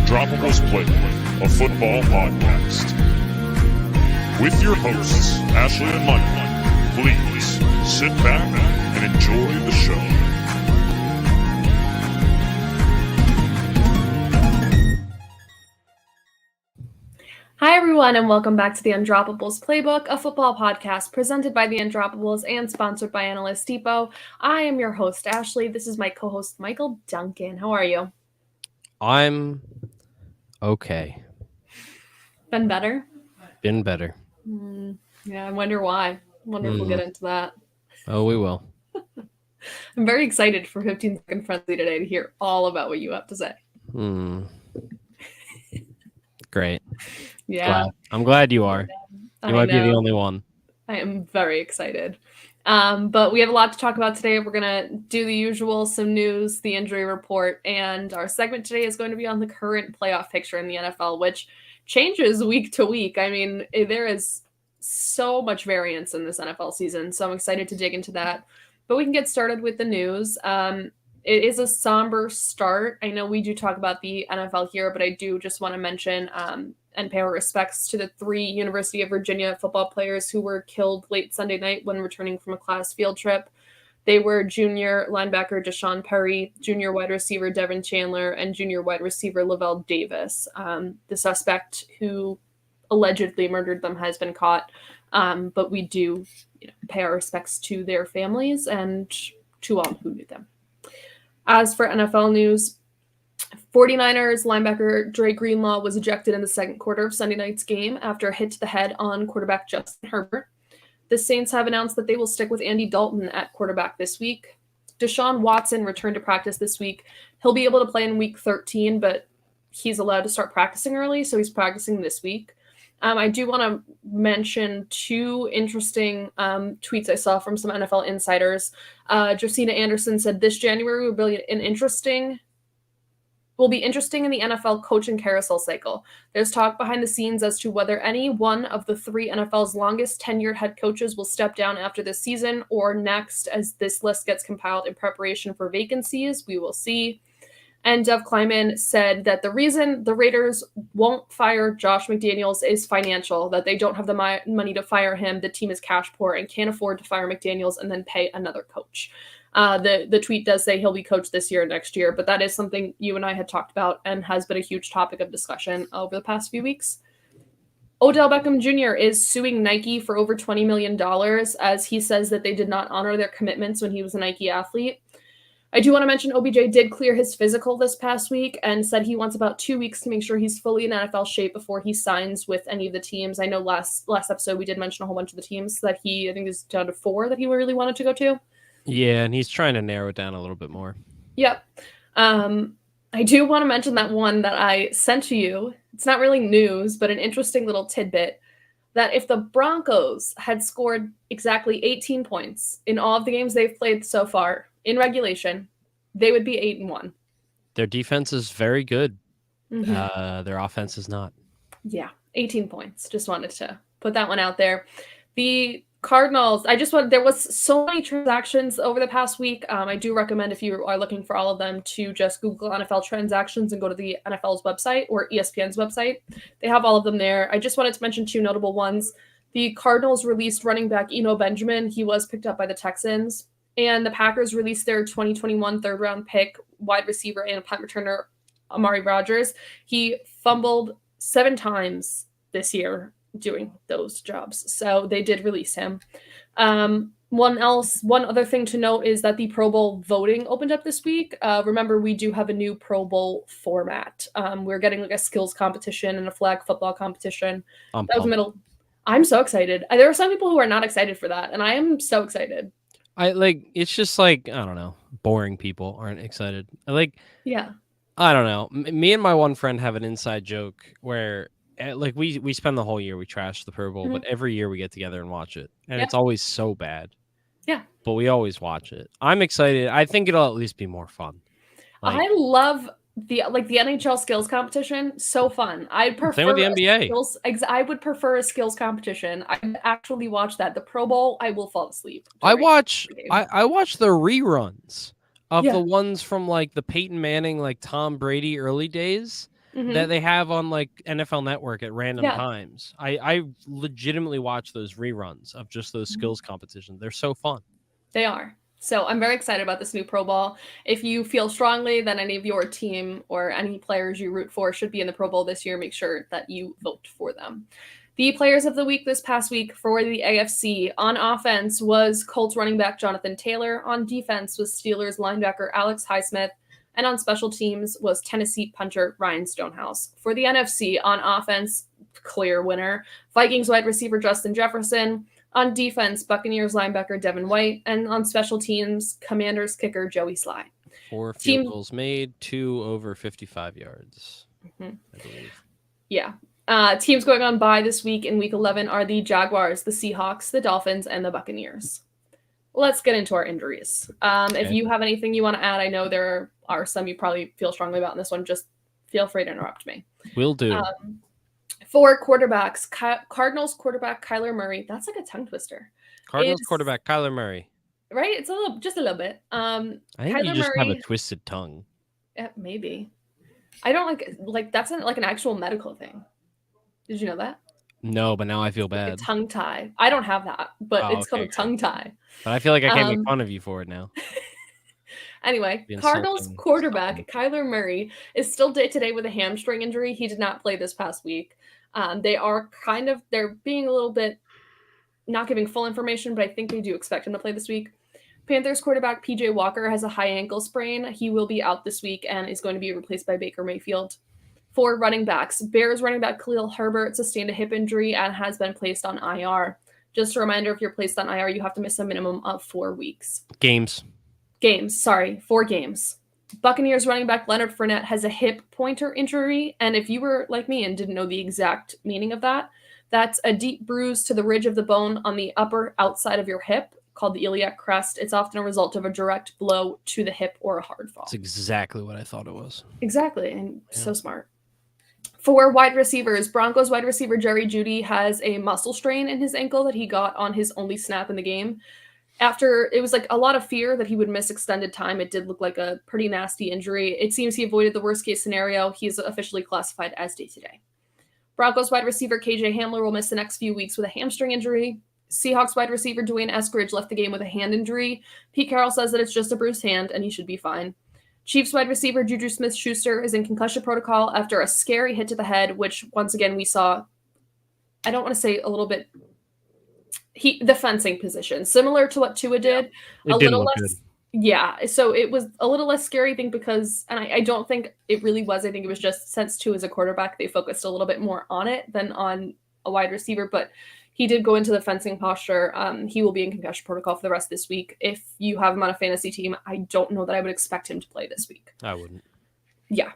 Undroppables Playbook, a football podcast. With your hosts, Ashley and Mike, please sit back and enjoy the show. Hi, everyone, and welcome back to the Undroppables Playbook, a football podcast presented by the Undroppables and sponsored by Analyst Depot. I am your host, Ashley. This is my co-host, Michael Duncan. How are you? I'm okay. Been better? Been better. Yeah, I wonder why. I wonder if we'll get into that. Oh, we will. I'm very excited for 15 Second Frenzy today to hear all about what you have to say. Great. Yeah. I'm glad you are. You might be the only one. I am very excited. But we have a lot to talk about today. We're going to do the usual, some news, the injury report, and our segment today is going to be on the current playoff picture in the NFL, which changes week to week. I mean, there is so much variance in this NFL season, so I'm excited to dig into that. But we can get started with the news. It is a somber start. I know we do talk about the NFL here, but I do just want to mention and pay our respects to the 3 University of Virginia football players who were killed late Sunday night when returning from a class field trip. They were junior linebacker Deshaun Perry, junior wide receiver Devin Chandler, and junior wide receiver Lavelle Davis. The suspect who allegedly murdered them has been caught, but we do pay our respects to their families and to all who knew them. As for NFL news, 49ers linebacker Dre Greenlaw was ejected in the second quarter of Sunday night's game after a hit to the head on quarterback Justin Herbert. The Saints have announced that they will stick with Andy Dalton at quarterback this week. Deshaun Watson returned to practice this week. He'll be able to play in week 13, but he's allowed to start practicing early, so he's practicing this week. I do want to mention 2 interesting tweets I saw from some NFL insiders. Josina Anderson said this January will be interesting in the NFL coaching carousel cycle. There's talk behind the scenes as to whether any one of the 3 NFL's longest tenured head coaches will step down after this season or next as this list gets compiled in preparation for vacancies. We will see. And Dev Kleiman said that the reason the Raiders won't fire Josh McDaniels is financial, that they don't have the money to fire him. The team is cash poor and can't afford to fire McDaniels and then pay another coach. The tweet does say he'll be coached this year or next year, but that is something you and I had talked about and has been a huge topic of discussion over the past few weeks. Odell Beckham Jr. is suing Nike for over $20 million as he says that they did not honor their commitments when he was a Nike athlete. I do want to mention OBJ did clear his physical this past week and said he wants about 2 weeks to make sure he's fully in NFL shape before he signs with any of the teams. I know last episode we did mention a whole bunch of the teams that I think is down to 4 that he really wanted to go to. Yeah, and he's trying to narrow it down a little bit more. Yep. I do want to mention that one that I sent to you. It's not really news, but an interesting little tidbit that if the Broncos had scored exactly 18 points in all of the games they've played so far in regulation, they would be 8-1. Their defense is very good. Mm-hmm. Their offense is not. Yeah, 18 points. Just wanted to put that one out there. The Cardinals, there was so many transactions over the past week. I do recommend if you are looking for all of them to just Google NFL transactions and go to the NFL's website or ESPN's website. They have all of them there. I just wanted to mention 2 notable ones. The Cardinals released running back Eno Benjamin. He was picked up by the Texans. And the Packers released their 2021 third-round pick, wide receiver and punt returner Amari Rodgers. He fumbled 7 times this year doing those jobs. So they did release him. One other thing to note is that the Pro Bowl voting opened up this week. Remember, we do have a new Pro Bowl format. We're getting like a skills competition and a flag football competition. I'm so excited. There are some people who are not excited for that, and I am so excited. It's just like, I don't know, boring people aren't excited. Yeah. I don't know. Me and my one friend have an inside joke where we spend the whole year, we trash the Pro Bowl, Mm-hmm. but every year we get together and watch it. And It's always so bad. Yeah. But we always watch it. I'm excited. I think it'll at least be more fun. I love the NHL skills competition. So fun. I prefer Same with the NBA. I would prefer a skills competition. I actually watch that. The Pro Bowl, I will fall asleep. I watch the reruns of the ones from like the Peyton Manning, like Tom Brady early days. that they have on like NFL Network at random Yeah. times. I legitimately watch those reruns of just those skills competitions. They're so fun. They are. So I'm very excited about this new Pro Bowl. If you feel strongly that any of your team or any players you root for should be in the Pro Bowl this year, make sure that you vote for them. The players of the week this past week for the AFC on offense was Colts running back Jonathan Taylor. On defense was Steelers linebacker Alex Highsmith. And on special teams was Tennessee punter Ryan Stonehouse. For the NFC on offense, clear winner, Vikings wide receiver Justin Jefferson. On defense, Buccaneers linebacker Devin White. And on special teams, Commanders kicker Joey Sly. 4 field goals made, 2 over 55 yards, I believe. Yeah. Teams going on bye this week in week 11 are the Jaguars, the Seahawks, the Dolphins, and the Buccaneers. Let's get into our injuries. If you have anything you want to add, I know there are some you probably feel strongly about in this one. Just feel free to interrupt me. Will do. For quarterbacks, Cardinals quarterback Kyler Murray. That's like a tongue twister. Cardinals quarterback Kyler Murray. Right? It's just a little bit. I think Kyler you just Murray, have a twisted tongue. Yeah, maybe. I don't like that's like an actual medical thing. Did you know that? No, but now I feel bad. Like a tongue tie. I don't have that, but it's called a tongue tie. But I feel like I can't make fun of you for it now. Anyway, Cardinals quarterback Kyler Murray is still day-to-day with a hamstring injury. He did not play this past week. They're being a little bit not giving full information, but I think they do expect him to play this week. Panthers quarterback PJ Walker has a high ankle sprain. He will be out this week and is going to be replaced by Baker Mayfield. For running backs, Bears running back Khalil Herbert sustained a hip injury and has been placed on IR. Just a reminder, if you're placed on IR, you have to miss a minimum of 4 weeks. 4 games. Buccaneers running back Leonard Fournette has a hip pointer injury, and if you were like me and didn't know the exact meaning of that, that's a deep bruise to the ridge of the bone on the upper outside of your hip called the iliac crest. It's often a result of a direct blow to the hip or a hard fall. That's exactly what I thought it was. Exactly, and so smart. For wide receivers, Broncos wide receiver Jerry Jeudy has a muscle strain in his ankle that he got on his only snap in the game. After it was like a lot of fear that he would miss extended time, it did look like a pretty nasty injury. It seems he avoided the worst case scenario. He's officially classified as day-to-day. Broncos wide receiver KJ Hamler will miss the next few weeks with a hamstring injury. Seahawks wide receiver Dwayne Eskridge left the game with a hand injury. Pete Carroll says that it's just a bruised hand and he should be fine. Chiefs wide receiver Juju Smith-Schuster is in concussion protocol after a scary hit to the head, which once again we saw, I don't want to say a little bit, the fencing position, similar to what Tua did. Yeah, a little less. Good. Yeah, so it was a little less scary, I think, because, and I don't think it really was. I think it was just since Tua is a quarterback, they focused a little bit more on it than on a wide receiver, but he did go into the fencing posture. He will be in concussion protocol for the rest of this week. If you have him on a fantasy team, I don't know that I would expect him to play this week. I wouldn't. Yeah.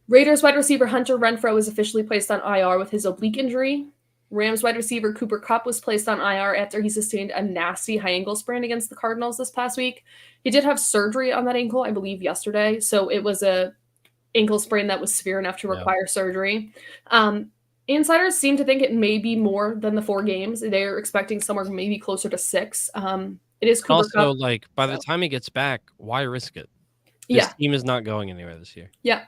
Raiders wide receiver Hunter Renfrow is officially placed on IR with his oblique injury. Rams wide receiver Cooper Kupp was placed on IR after he sustained a nasty high ankle sprain against the Cardinals this past week. He did have surgery on that ankle, I believe, yesterday. So it was a ankle sprain that was severe enough to require surgery. Insiders seem to think it may be more than the 4 games. They're expecting somewhere maybe closer to 6. It is Cooper also, Kupp. like, by the time he gets back, why risk it? This team is not going anywhere this year. Yeah,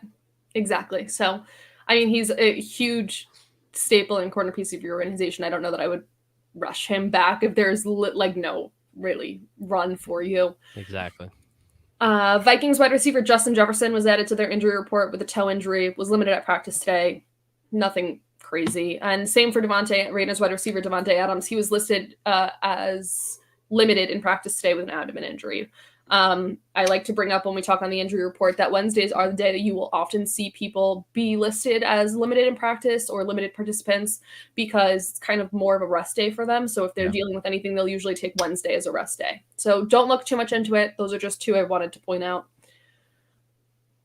exactly. So, I mean, he's a huge staple and corner piece of your organization. I don't know that I would rush him back if there's no really run for you. Exactly. Vikings wide receiver Justin Jefferson was added to their injury report with a toe injury, was limited at practice today. Nothing crazy. And same for Raiders wide receiver Devontae Adams. He was listed as limited in practice today with an abdomen injury. I like to bring up when we talk on the injury report that Wednesdays are the day that you will often see people be listed as limited in practice or limited participants because it's kind of more of a rest day for them. So if they're dealing with anything, they'll usually take Wednesday as a rest day. So don't look too much into it. Those are just 2 I wanted to point out.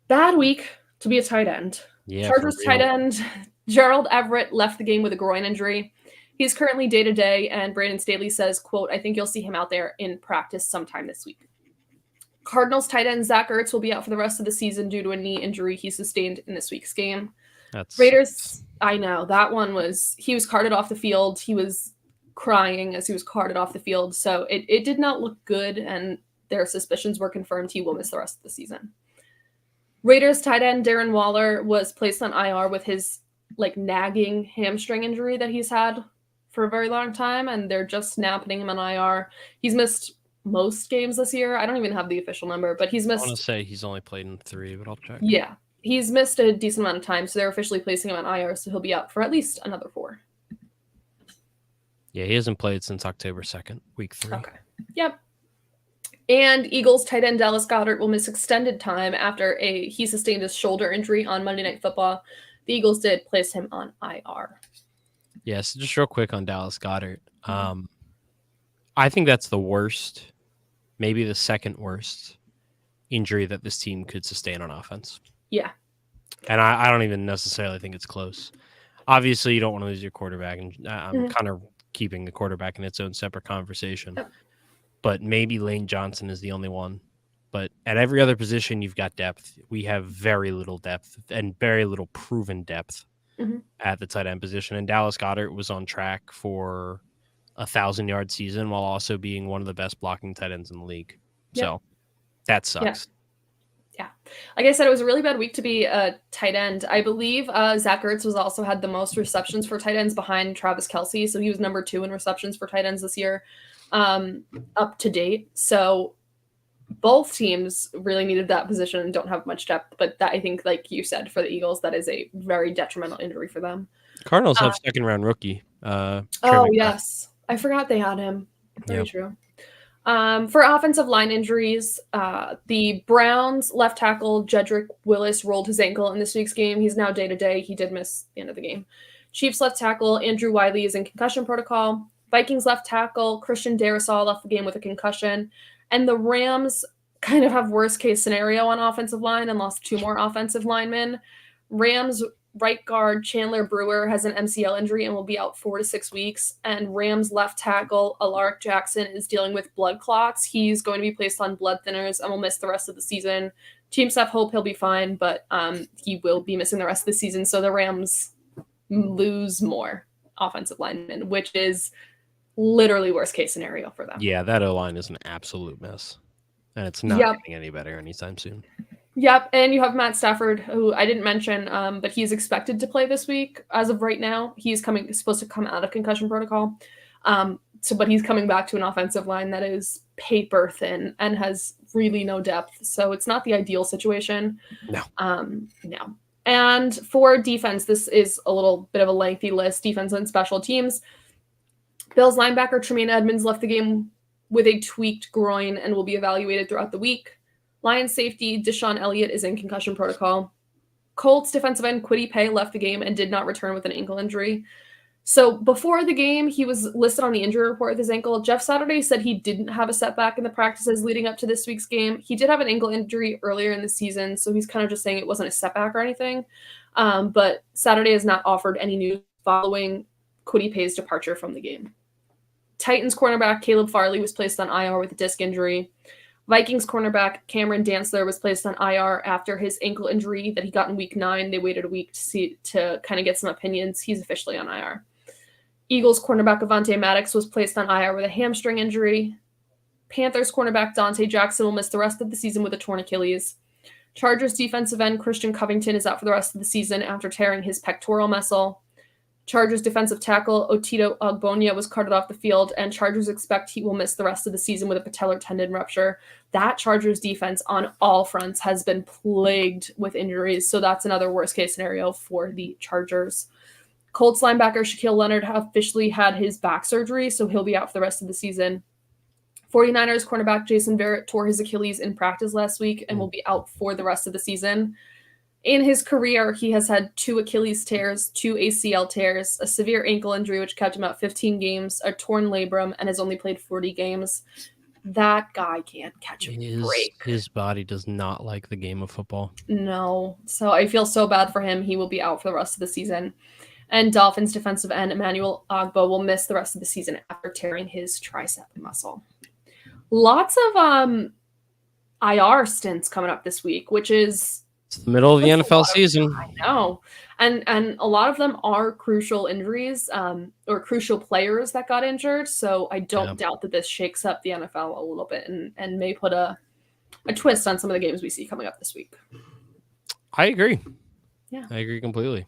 Bad week to be a tight end. Yeah, Chargers tight end Gerald Everett left the game with a groin injury. He's currently day-to-day, and Brandon Staley says, quote, "I think you'll see him out there in practice sometime this week." Cardinals tight end Zach Ertz will be out for the rest of the season due to a knee injury he sustained in this week's game. Raiders, I know, he was carted off the field. He was crying as he was carted off the field, so it did not look good, and their suspicions were confirmed he will miss the rest of the season. Raiders tight end Darren Waller was placed on IR with his nagging hamstring injury that he's had for a very long time, and they're just now putting him on IR. He's missed most games this year. I don't even have the official number, but he's missed. I want to say he's only played in 3, but I'll check. Yeah, he's missed a decent amount of time, so they're officially placing him on IR, so he'll be out for at least another 4. Yeah, he hasn't played since October 2nd, week 3. Okay. Yep. And Eagles tight end Dallas Goedert will miss extended time after he sustained a shoulder injury on Monday Night Football. The Eagles did place him on IR. Yes, just real quick on Dallas Goedert. I think that's the worst, maybe the second worst injury that this team could sustain on offense. Yeah. And I don't even necessarily think it's close. Obviously, you don't want to lose your quarterback, and I'm kind of keeping the quarterback in its own separate conversation. Yep. But maybe Lane Johnson is the only one. But at every other position, you've got depth. We have very little depth and very little proven depth at the tight end position. And Dallas Goedert was on track for a 1,000-yard season while also being one of the best blocking tight ends in the league. Yep. So that sucks. Yeah. Like I said, it was a really bad week to be a tight end. I believe Zach Ertz was also had the most receptions for tight ends behind Travis Kelce. So he was number 2 in receptions for tight ends this year, up to date. So both teams really needed that position and don't have much depth. But that, I think, like you said, for the Eagles, that is a very detrimental injury for them. Cardinals have second-round rookie. Yes. I forgot they had him. Very true. For offensive line injuries, the Browns left tackle Jedrick Willis rolled his ankle in this week's game. He's now day-to-day. He did miss the end of the game. Chiefs left tackle Andrew Wiley is in concussion protocol. Vikings left tackle Christian Darrisaw left the game with a concussion. And the Rams kind of have worst-case scenario on offensive line and lost 2 more offensive linemen. Rams right guard Chandler Brewer has an MCL injury and will be out 4 to 6 weeks. And Rams left tackle Alaric Jackson is dealing with blood clots. He's going to be placed on blood thinners and will miss the rest of the season. Team staff hope he'll be fine, but he will be missing the rest of the season. So the Rams lose more offensive linemen, which is literally worst case scenario for them. Yeah, that O-line is an absolute mess. And it's not getting any better anytime soon. Yep, and you have Matt Stafford, who I didn't mention, but he's expected to play this week. As of right now, he's supposed to come out of concussion protocol. But he's coming back to an offensive line that is paper thin and has really no depth. So it's not the ideal situation. No. No. And for defense, this is a little bit of a lengthy list. Defense and special teams. Bills linebacker Tremaine Edmonds left the game with a tweaked groin and will be evaluated throughout the week. Lions safety Deshaun Elliott is in concussion protocol. Colts defensive end Kwity Paye left the game and did not return with an ankle injury. So before the game, he was listed on the injury report with his ankle. Jeff Saturday said he didn't have a setback in the practices leading up to this week's game. He did have an ankle injury earlier in the season, so he's kind of just saying it wasn't a setback or anything. But Saturday has not offered any news following Kwity Paye's departure from the game. Titans cornerback Caleb Farley was placed on IR with a disc injury. Vikings cornerback Cameron Dantzler was placed on IR after his ankle injury that he got in week 9. They waited a week to kind of get some opinions. He's officially on IR. Eagles cornerback Avonte Maddox was placed on IR with a hamstring injury. Panthers cornerback Dante Jackson will miss the rest of the season with a torn Achilles. Chargers defensive end Christian Covington is out for the rest of the season after tearing his pectoral muscle. Chargers defensive tackle Otito Ogbonia was carted off the field, and Chargers expect he will miss the rest of the season with a patellar tendon rupture. That Chargers defense on all fronts has been plagued with injuries, so that's another worst-case scenario for the Chargers. Colts linebacker Shaquille Leonard officially had his back surgery, so he'll be out for the rest of the season. 49ers cornerback Jason Verrett tore his Achilles in practice last week and will be out for the rest of the season. In his career, he has had 2 Achilles tears, 2 ACL tears, a severe ankle injury which kept him out 15 games, a torn labrum, and has only played 40 games. That guy can't catch a break. His body does not like the game of football. No. So I feel so bad for him. He will be out for the rest of the season. And Dolphins defensive end Emmanuel Ogbo will miss the rest of the season after tearing his tricep muscle. Lots of IR stints coming up this week, which is... It's the middle of the NFL season. I know. And a lot of them are crucial injuries or crucial players that got injured. So I don't doubt that this shakes up the NFL a little bit and may put a twist on some of the games we see coming up this week. I agree. Yeah. I agree completely.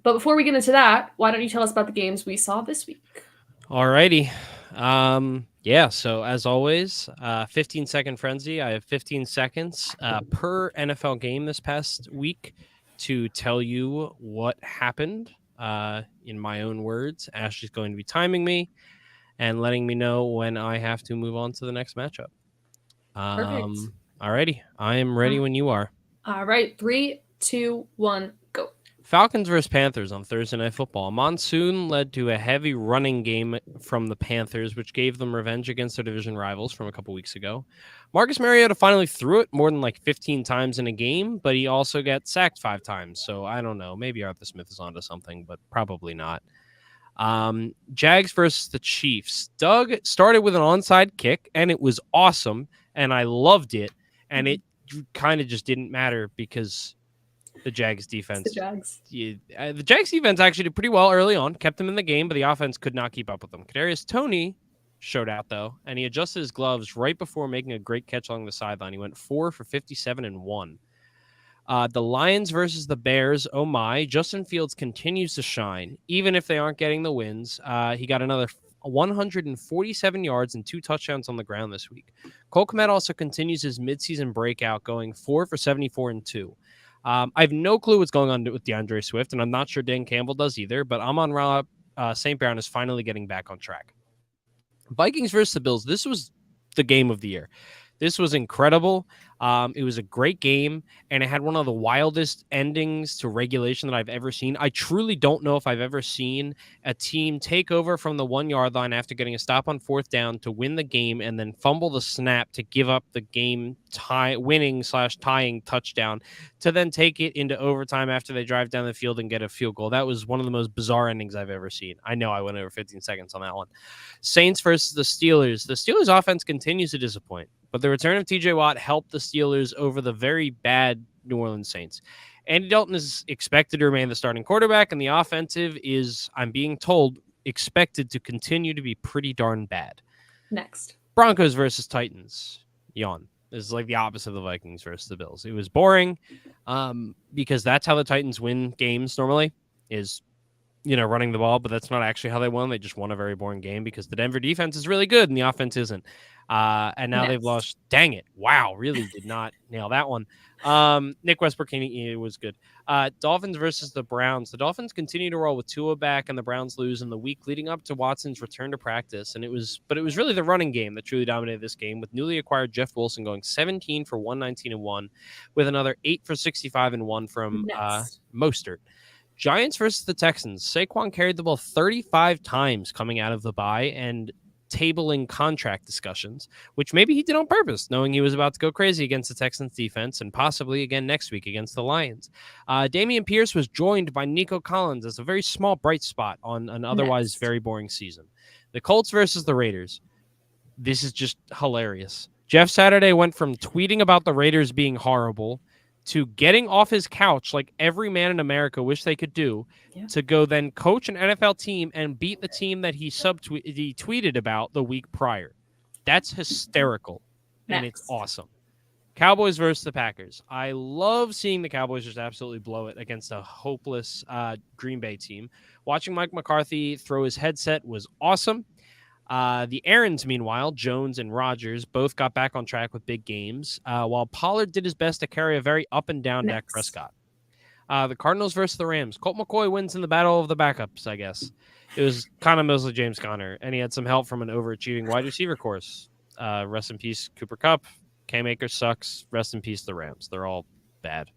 But before we get into that, why don't you tell us about the games we saw this week? Alrighty. Yeah, so as always, 15-second frenzy. I have 15 seconds per NFL game this past week to tell you what happened. In my own words, Ashley's going to be timing me and letting me know when I have to move on to the next matchup. Perfect. Alrighty. I am ready when you are. All right. 3, 2, 1, go. Falcons versus Panthers on Thursday Night Football. Monsoon led to a heavy running game from the Panthers, which gave them revenge against their division rivals from a couple weeks ago. Marcus Mariota finally threw it more than like 15 times in a game, but he also got sacked 5 times. So I don't know. Maybe Arthur Smith is onto something, but probably not. Jags versus the Chiefs. Doug started with an onside kick, and it was awesome, and I loved it. And it kind of just didn't matter because the Jags defense. The Jags defense actually did pretty well early on, kept them in the game, but the offense could not keep up with them. Kadarius Toney showed out though, and he adjusted his gloves right before making a great catch along the sideline. He went 4 for 57 and 1. The Lions versus the Bears. Oh my! Justin Fields continues to shine, even if they aren't getting the wins. He got another 147 yards and 2 touchdowns on the ground this week. Cole Kmet also continues his midseason breakout, going 4 for 74 and 2. I have no clue what's going on with DeAndre Swift, and I'm not sure Dan Campbell does either, but Amon-Ra St. Brown is finally getting back on track. Vikings versus the Bills. This was the game of the year. This was incredible. It was a great game, and it had one of the wildest endings to regulation that I've ever seen. I truly don't know if I've ever seen a team take over from the 1-yard line after getting a stop on 4th down to win the game and then fumble the snap to give up the game winning/tying touchdown to then take it into overtime after they drive down the field and get a field goal. That was one of the most bizarre endings I've ever seen. I know I went over 15 seconds on that one. Saints versus the Steelers. The Steelers offense continues to disappoint, but the return of TJ Watt helped the Steelers over the very bad New Orleans Saints. Andy Dalton is expected to remain the starting quarterback, and the offensive is, I'm being told, expected to continue to be pretty darn bad. Next. Broncos versus Titans. Yawn. This is like the opposite of the Vikings versus the Bills. It was boring because that's how the Titans win games normally is, running the ball, but that's not actually how they won. They just won a very boring game because the Denver defense is really good and the offense isn't. And now they've lost. Dang it. Wow. Really did not nail that one. Nick Westbrook, it was good. Dolphins versus the Browns. The Dolphins continue to roll with Tua back and the Browns lose in the week leading up to Watson's return to practice. And it was really the running game that truly dominated this game, with newly acquired Jeff Wilson going 17 for 119 and 1 with another 8 for 65 and 1 from Mostert. Giants versus the Texans. Saquon carried the ball 35 times coming out of the bye and tabling contract discussions, which maybe he did on purpose, knowing he was about to go crazy against the Texans defense and possibly again next week against the Lions. Dameon Pierce was joined by Nico Collins as a very small bright spot on an otherwise very boring season. The Colts versus the Raiders. This is just hilarious. Jeff Saturday went from tweeting about the Raiders being horrible to getting off his couch like every man in America wish they could do, to go then coach an NFL team and beat the team that he tweeted about the week prior. That's hysterical, and it's awesome. Cowboys versus the Packers. I love seeing the Cowboys just absolutely blow it against a hopeless Green Bay team. Watching Mike McCarthy throw his headset was awesome. The Aarons, meanwhile, Jones and Rodgers, both got back on track with big games, while Pollard did his best to carry a very up-and-down Dak Prescott. The Cardinals versus the Rams. Colt McCoy wins in the battle of the backups, I guess. It was kind of mostly James Conner, and he had some help from an overachieving wide receiver course. Rest in peace, Cooper Kupp. Cam Akers sucks. Rest in peace, the Rams. They're all bad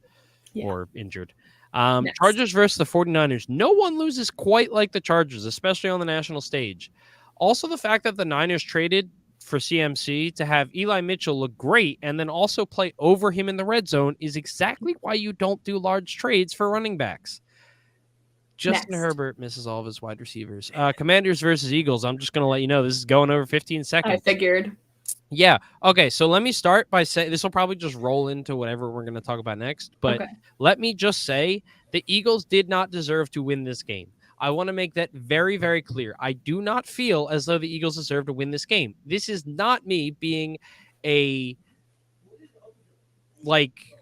or injured. Chargers versus the 49ers. No one loses quite like the Chargers, especially on the national stage. Also, the fact that the Niners traded for CMC to have Eli Mitchell look great and then also play over him in the red zone is exactly why you don't do large trades for running backs. Justin Herbert misses all of his wide receivers. Commanders versus Eagles. I'm just going to let you know this is going over 15 seconds. I figured. Yeah. Okay. So let me start by saying this will probably just roll into whatever we're going to talk about next. But let me just say the Eagles did not deserve to win this game. I want to make that very, very clear. I do not feel as though the Eagles deserve to win this game. This is not me being a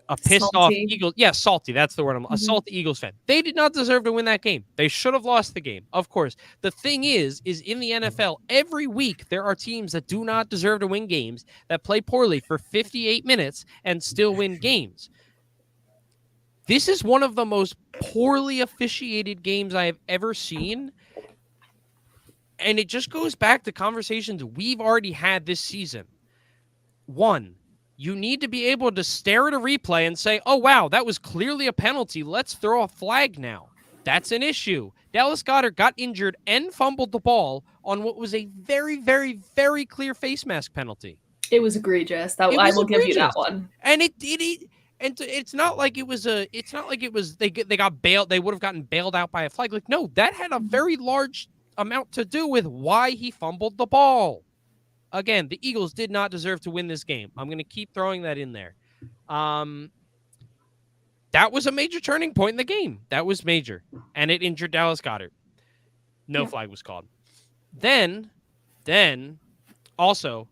a pissed off Salty. Eagles. Yeah, salty. That's the word. A salty Eagles fan. They did not deserve to win that game. They should have lost the game. Of course. The thing is in the NFL, every week there are teams that do not deserve to win games that play poorly for 58 minutes and still win games. This is one of the most poorly officiated games I have ever seen. And it just goes back to conversations we've already had this season. One, you need to be able to stare at a replay and say, oh, wow, that was clearly a penalty. Let's throw a flag now. That's an issue. Dallas Goedert got injured and fumbled the ball on what was a very, very, very clear face mask penalty. It was egregious. I will give you that one. And it's not like it was they got bailed. They would have gotten bailed out by a flag. Like, no, that had a very large amount to do with why he fumbled the ball. Again, the Eagles did not deserve to win this game. I'm going to keep throwing that in there. That was a major turning point in the game. That was major. And it injured Dallas Goedert. No flag was called. Then also,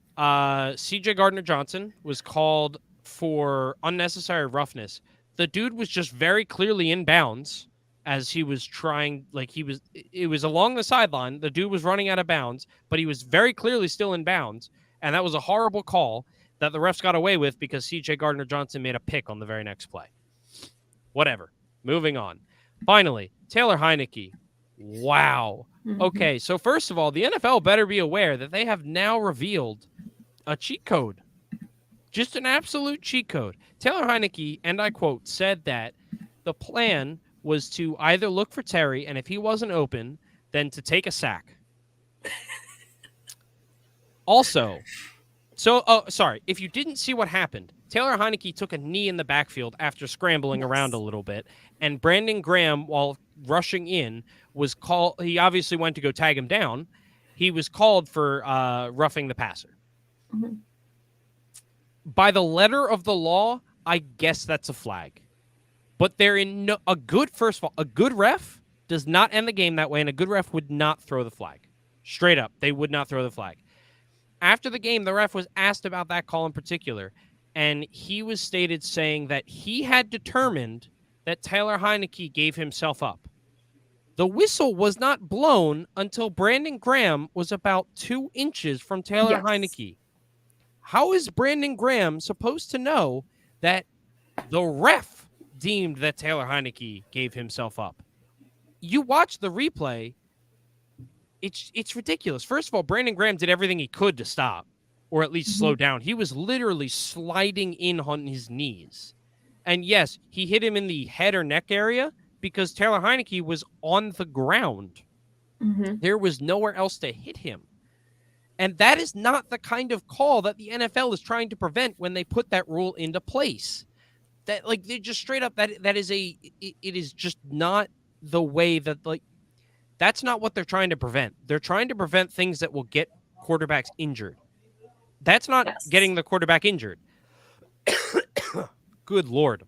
C.J. Gardner-Johnson was called for unnecessary roughness. The dude was just very clearly in bounds as he was trying, it was along the sideline. The dude was running out of bounds, but he was very clearly still in bounds. And that was a horrible call that the refs got away with because C.J. Gardner-Johnson made a pick on the very next play. Whatever. Moving on. Finally, Taylor Heinicke. Wow. Okay, so first of all, the NFL better be aware that they have now revealed a cheat code. Just an absolute cheat code. Taylor Heinicke, and I quote, said that the plan was to either look for Terry, and if he wasn't open, then to take a sack. Also, if you didn't see what happened, Taylor Heinicke took a knee in the backfield after scrambling around a little bit, and Brandon Graham, while rushing in, was called. He obviously went to go tag him down. He was called for roughing the passer. Mm-hmm. By the letter of the law, I guess that's a flag. But a good ref does not end the game that way, and a good ref would not throw the flag. Straight up, they would not throw the flag. After the game, the ref was asked about that call in particular, and he was stated saying that he had determined that Taylor Heinicke gave himself up. The whistle was not blown until Brandon Graham was about 2 inches from Taylor Heinicke. How is Brandon Graham supposed to know that the ref deemed that Taylor Heinicke gave himself up? You watch the replay, it's ridiculous. First of all, Brandon Graham did everything he could to stop, or at least slow down. He was literally sliding in on his knees. And yes, he hit him in the head or neck area because Taylor Heinicke was on the ground. Mm-hmm. There was nowhere else to hit him. And that is not the kind of call that the NFL is trying to prevent when they put that rule into place. That, like, they just straight up, it is just not the way that, like, that's not what they're trying to prevent. They're trying to prevent things that will get quarterbacks injured. That's not getting the quarterback injured. Good Lord.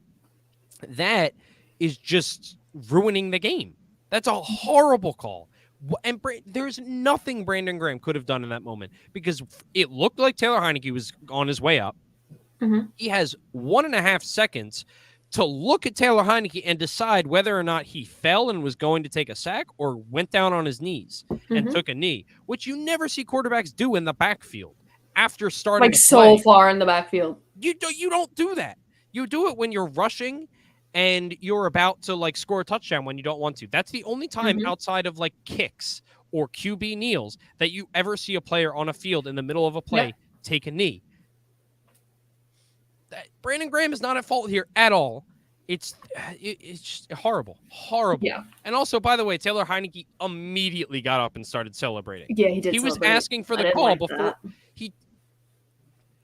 That is just ruining the game. That's a horrible call. And there's nothing Brandon Graham could have done in that moment because it looked like Taylor Heinicke was on his way up. Mm-hmm. He has 1.5 seconds to look at Taylor Heinicke and decide whether or not he fell and was going to take a sack or went down on his knees and took a knee, which you never see quarterbacks do in the backfield after starting like so far in the backfield. You don't do that. You do it when you're rushing and you're about to, like, score a touchdown when you don't want to. That's the only time outside of, like, kicks or QB kneels that you ever see a player on a field in the middle of a play take a knee. Brandon Graham is not at fault here at all. It's just horrible. Yeah. And also, by the way, Taylor Heinicke immediately got up and started celebrating. Yeah, he did. He was asking for the call before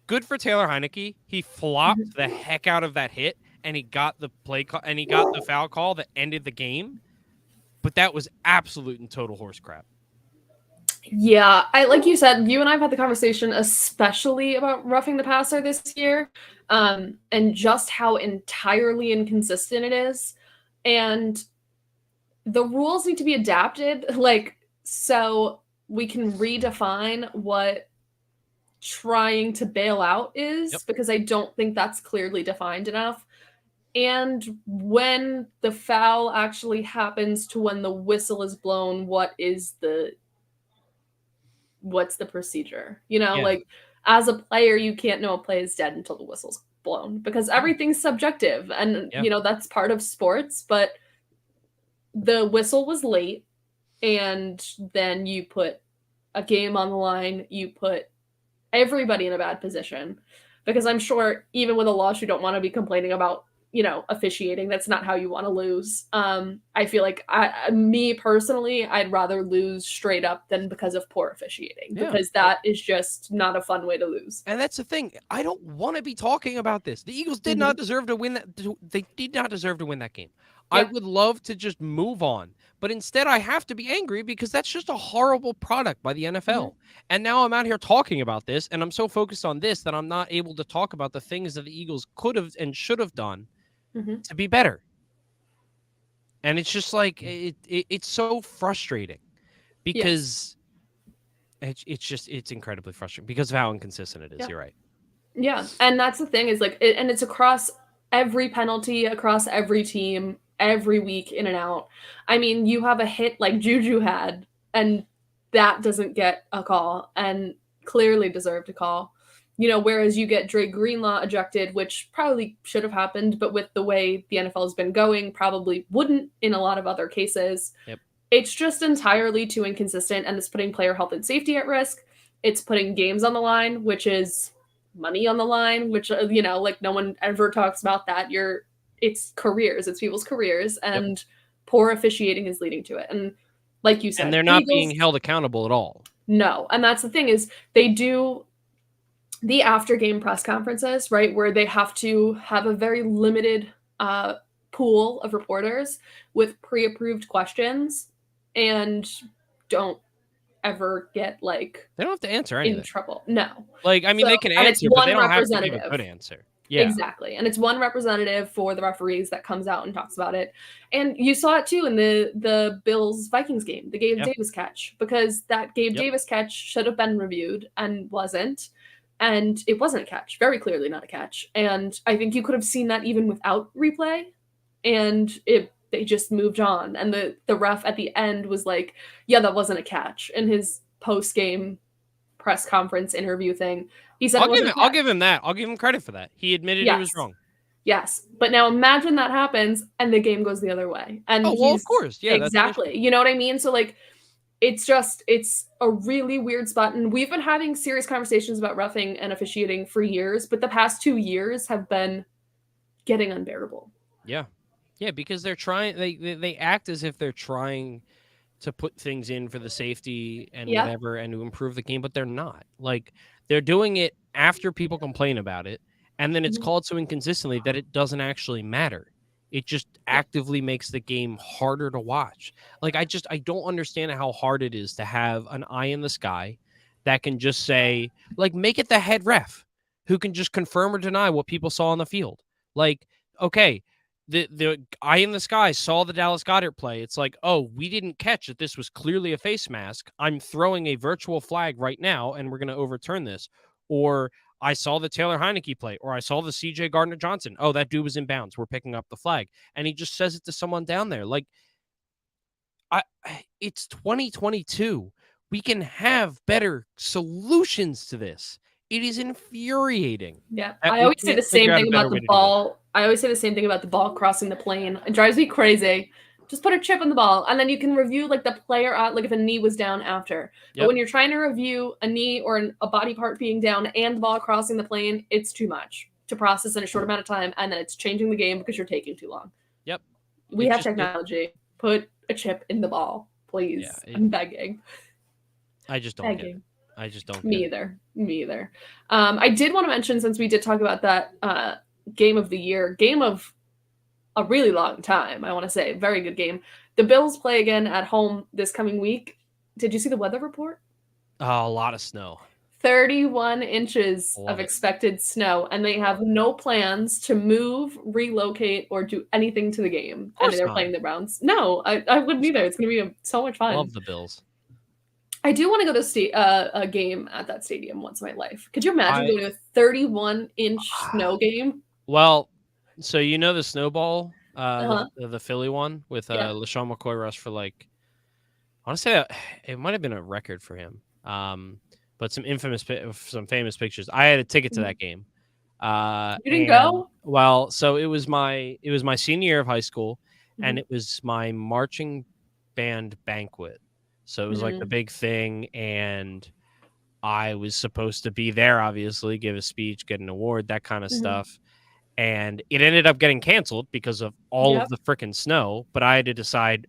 Good for Taylor Heinicke. He flopped the heck out of that hit, and he got the play call, and he got the foul call that ended the game. But that was absolute and total horse crap. Yeah, like you said, you and I have had the conversation, especially about roughing the passer this year, and just how entirely inconsistent it is. And the rules need to be adapted, like, so we can redefine what trying to bail out is, because I don't think that's clearly defined enough. And when the foul actually happens to when the whistle is blown, what's the procedure? Like as a player, you can't know a play is dead until the whistle's blown because everything's subjective. And, that's part of sports, but the whistle was late. And then you put a game on the line, you put everybody in a bad position because I'm sure even with a loss, you don't want to be complaining about, officiating. That's not how you want to lose. I feel like me personally, I'd rather lose straight up than because of poor officiating because that is just not a fun way to lose. And that's the thing. I don't want to be talking about this. The Eagles did not deserve to win that. They did not deserve to win that game. I would love to just move on, but instead I have to be angry because that's just a horrible product by the NFL. And now I'm out here talking about this, and I'm so focused on this that I'm not able to talk about the things that the Eagles could have and should have done to be better. And it's just like it's so frustrating because it's incredibly frustrating because of how inconsistent it is. You're right. Yeah, and that's the thing is like, and it's across every penalty, across every team, every week, in and out. I mean, you have a hit like Juju had, and that doesn't get a call, and clearly deserved a call. Whereas you get Dre Greenlaw ejected, which probably should have happened, but with the way the NFL has been going, probably wouldn't in a lot of other cases. It's just entirely too inconsistent, and it's putting player health and safety at risk. It's putting games on the line, which is money on the line, which, like no one ever talks about that. It's careers, it's people's careers, and poor officiating is leading to it. And like you said, and they're not being held accountable at all. No. And that's the thing is they do the after game press conferences, right, where they have to have a very limited pool of reporters with pre-approved questions and don't ever get they don't have to answer anything. In trouble. No. They can answer, but they don't have to give a good answer. Yeah. Exactly. And it's one representative for the referees that comes out and talks about it. And you saw it too in the Bills-Vikings game, the Gabe Davis catch, because that Gabe Davis catch should have been reviewed and wasn't. And it wasn't a catch, very clearly not a catch. And I think you could have seen that even without replay. And they just moved on. And the ref at the end was like, yeah, that wasn't a catch. In his post-game press conference interview thing, he said, I'll give him that. I'll give him credit for that. He admitted he was wrong. Yes. But now imagine that happens and the game goes the other way. And of course. Yeah, exactly. You know what I mean? So it's a really weird spot. And we've been having serious conversations about reffing and officiating for years, but the past 2 years have been getting unbearable. Yeah. Yeah, because they're trying, they act as if they're trying to put things in for the safety and whatever and to improve the game, but they're not. They're doing it after people complain about it, and then it's called so inconsistently that it doesn't actually matter. It just actively makes the game harder to watch. I don't understand how hard it is to have an eye in the sky that can just say, make it the head ref who can just confirm or deny what people saw on the field. Okay, the eye in the sky saw the Dallas Goedert play. It's we didn't catch that this was clearly a face mask. I'm throwing a virtual flag right now, and we're going to overturn this. Or I saw the Taylor Heineke play, or I saw the CJ Gardner-Johnson. Oh, that dude was in bounds. We're picking up the flag. And he just says it to someone down there. It's 2022. We can have better solutions to this. It is infuriating. Yeah. I always say the same thing about the ball. I always say the same thing about the ball crossing the plane. It drives me crazy. Just put a chip on the ball, and then you can review the player out, if a knee was down after. But when you're trying to review a knee or a body part being down and the ball crossing the plane, it's too much to process in a short amount of time, and then it's changing the game because you're taking too long. Yep. We have technology. Put a chip in the ball, please. Yeah, I'm begging. I just don't get it. I just don't. Me either. I did want to mention, since we did talk about that game of the year, game of a really long time, I want to say, very good game. The Bills play again at home this coming week. Did you see the weather report? Oh, a lot of snow. 31 inches of expected snow, and they have no plans to move, relocate, or do anything to the game. And they're playing the Browns. No, I wouldn't either. It's going to be so much fun. Love the Bills. I do want to go to a game at that stadium once in my life. Could you imagine going to a 31-inch snow game? Well, So the snowball, Uh-huh. the Philly one with Yeah. LaShawn McCoy rushed for like, I want to say that it might have been a record for him. But some famous pictures. I had a ticket to Mhm. that game. You didn't And go? well, so it was my senior year of high school, and Mhm. it was my marching band banquet. So it was like the Mhm. big thing, and I was supposed to be there, obviously, give a speech, get an award, that kind of Mhm. stuff. And it ended up getting canceled because of all of Yep. the freaking snow. But I had to decide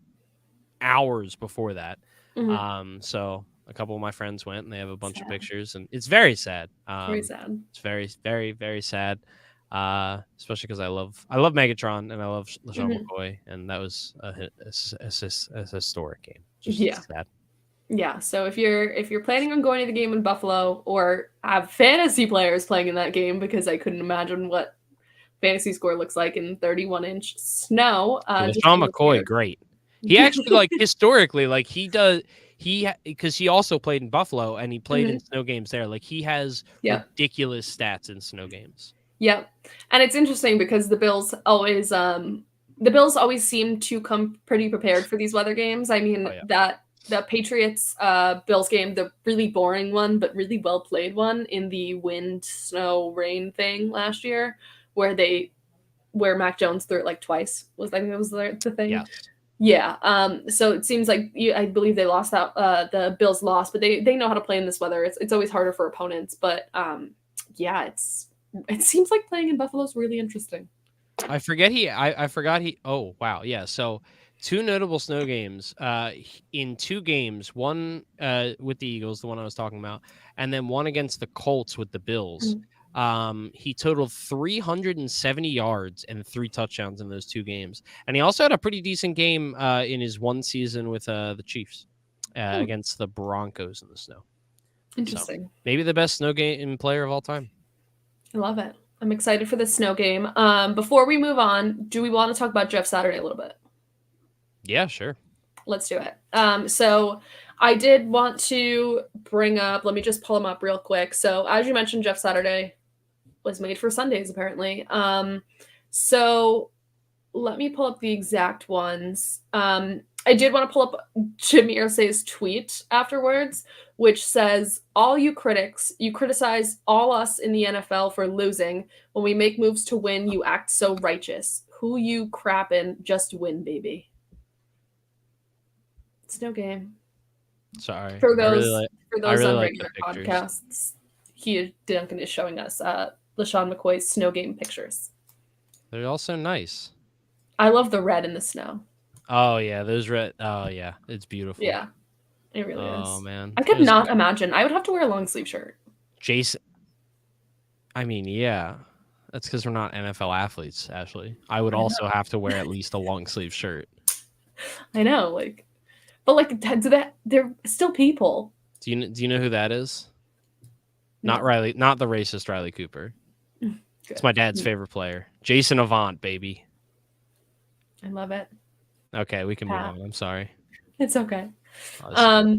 hours before that. Mhm. So a couple of my friends went, and they have a bunch of Sad. pictures, and it's very sad. Very sad. It's very, very, very sad. Especially because I love Megatron and I love LaShawn Mhm. McCoy, and that was a historic game. Yeah. Just sad. Yeah. So if you're planning on going to the game in Buffalo or have fantasy players playing in that game, because I couldn't imagine what fantasy score looks like in 31-inch snow, just LaShawn be McCoy, prepared. great. He actually like historically, like because he also played in Buffalo and he played in Mhm. snow games there. Like he has Yep. ridiculous stats in snow games. Yep. And it's interesting because the Bills always seem to come pretty prepared for these weather games. I mean, Oh yeah, that the Patriots Bills game, the really boring one but really well played one in the wind, snow, rain thing last year, where Mac Jones threw it like twice. I think that was the thing. yes. Yeah. So it seems like I believe they lost that. The Bills lost, but they know how to play in this weather. It's always harder for opponents, but yeah, it seems like playing in Buffalo is really interesting. I forgot he. Oh wow, yeah. So two notable snow games. In two games, one with the Eagles, the one I was talking about, and then one against the Colts with the Bills. Mhm. He totaled 370 yards and 3 touchdowns in those two games, and he also had a pretty decent game in his one season with the Chiefs Hmm. against the Broncos in the snow. So Interesting. maybe the best snow game player of all time. I love it. I'm excited for the snow game. Before we move on, do we want to talk about Jeff Saturday a little bit? Yeah, sure. Let's do it. So I did want to bring up, let me just pull him up real quick. So as you mentioned, Jeff Saturday was made for Sundays, apparently. So let me pull up the exact ones. I did want to pull up Jimmy Irsay's tweet afterwards, which says, "All you critics, you criticize all us in the NFL for losing. When we make moves to win, you act so righteous. Who you crappin'? Just win, baby." It's no game. Sorry, For I really those like. for I those really on like the regular pictures. podcasts, Duncan is showing us LaShawn McCoy's snow game pictures. They're also nice. I love the red in the snow. Oh yeah, those red. Oh yeah, it's beautiful. Yeah, it really Oh is. man, I it could was not imagine. I would have to wear a long sleeve shirt. Jason. I mean, yeah, that's because we're not NFL athletes. Ashley, I would I know. also have to wear at least a long sleeve shirt. I know, but they're still people. Do you know who that is? Not No. Riley, not the racist Riley Cooper. It's Good. my dad's favorite player, Jason Avant, baby. I love it. Okay, we can move Pat. on. I'm sorry. It's okay. Yeah.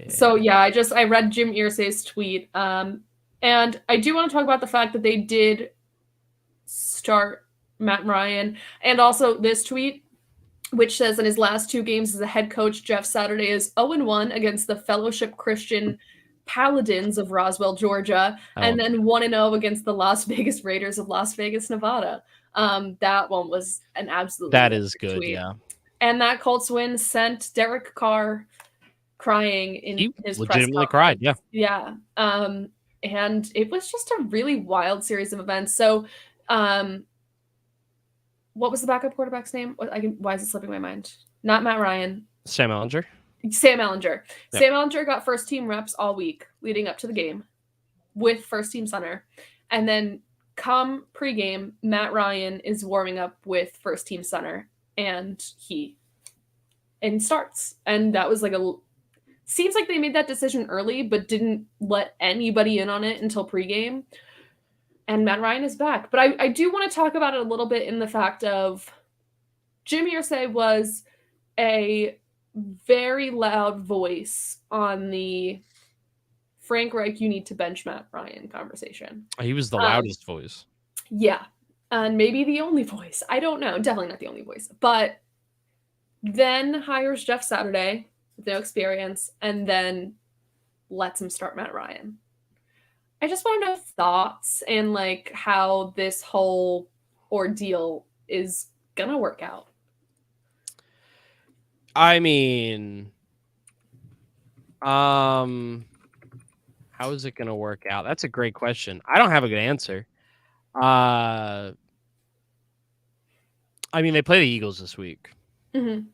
So yeah, I read Jim Irsay's tweet. And I do want to talk about the fact that they did start Matt Ryan, and also this tweet, which says in his last 2 games as a head coach, Jeff Saturday is 0-1 against the Fellowship Christian Paladins of Roswell, Georgia, and then 1-0 against the Las Vegas Raiders of Las Vegas, Nevada. That one was an absolutely that is good. tweet. Yeah, and that Colts win sent Derek Carr crying in he his legitimately press cried. conference. Yeah. And it was just a really wild series of events. So, what was the backup quarterback's name? Why is it slipping my mind? Not Matt Ryan. Sam Ellinger. Sam Ellinger. Yep. Sam Ellinger got first team reps all week leading up to the game with first team center. And then come pregame, Matt Ryan is warming up with first team center and starts. And that was seems like they made that decision early, but didn't let anybody in on it until pregame. And Matt Ryan is back. But I do want to talk about it a little bit in the fact of Jim Irsay was a very loud voice on the Frank Reich, you need to bench Matt Ryan conversation. He was the loudest voice. Yeah. and maybe the only voice. I don't know. Definitely not the only voice. But then hires Jeff Saturday with no experience and then lets him start Matt Ryan. I just want to know thoughts and like how this whole ordeal is gonna work out. I mean, how is it gonna work out? That's a great question. I don't have a good answer. I mean, they play the Eagles this week. Mm-hmm.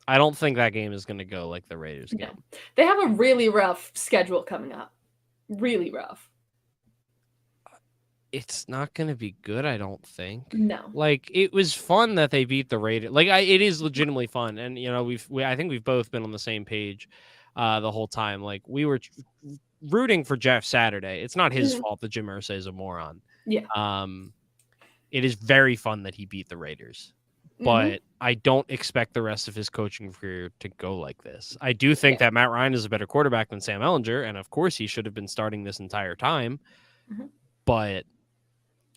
I don't think that game is gonna go like the Raiders game. No. They have a really rough schedule coming up. Really rough. It's not going to be good, I don't think. No. Like, it was fun that they beat the Raiders. Like, it is legitimately fun. And, you know, I think we've both been on the same page the whole time. Like, we were rooting for Jeff Saturday. It's not his fault that Jim Irsay is a moron. Yeah. It is very fun that he beat the Raiders. But I don't expect the rest of his coaching career to go like this. I do think that Matt Ryan is a better quarterback than Sam Ehlinger. And, of course, he should have been starting this entire time. But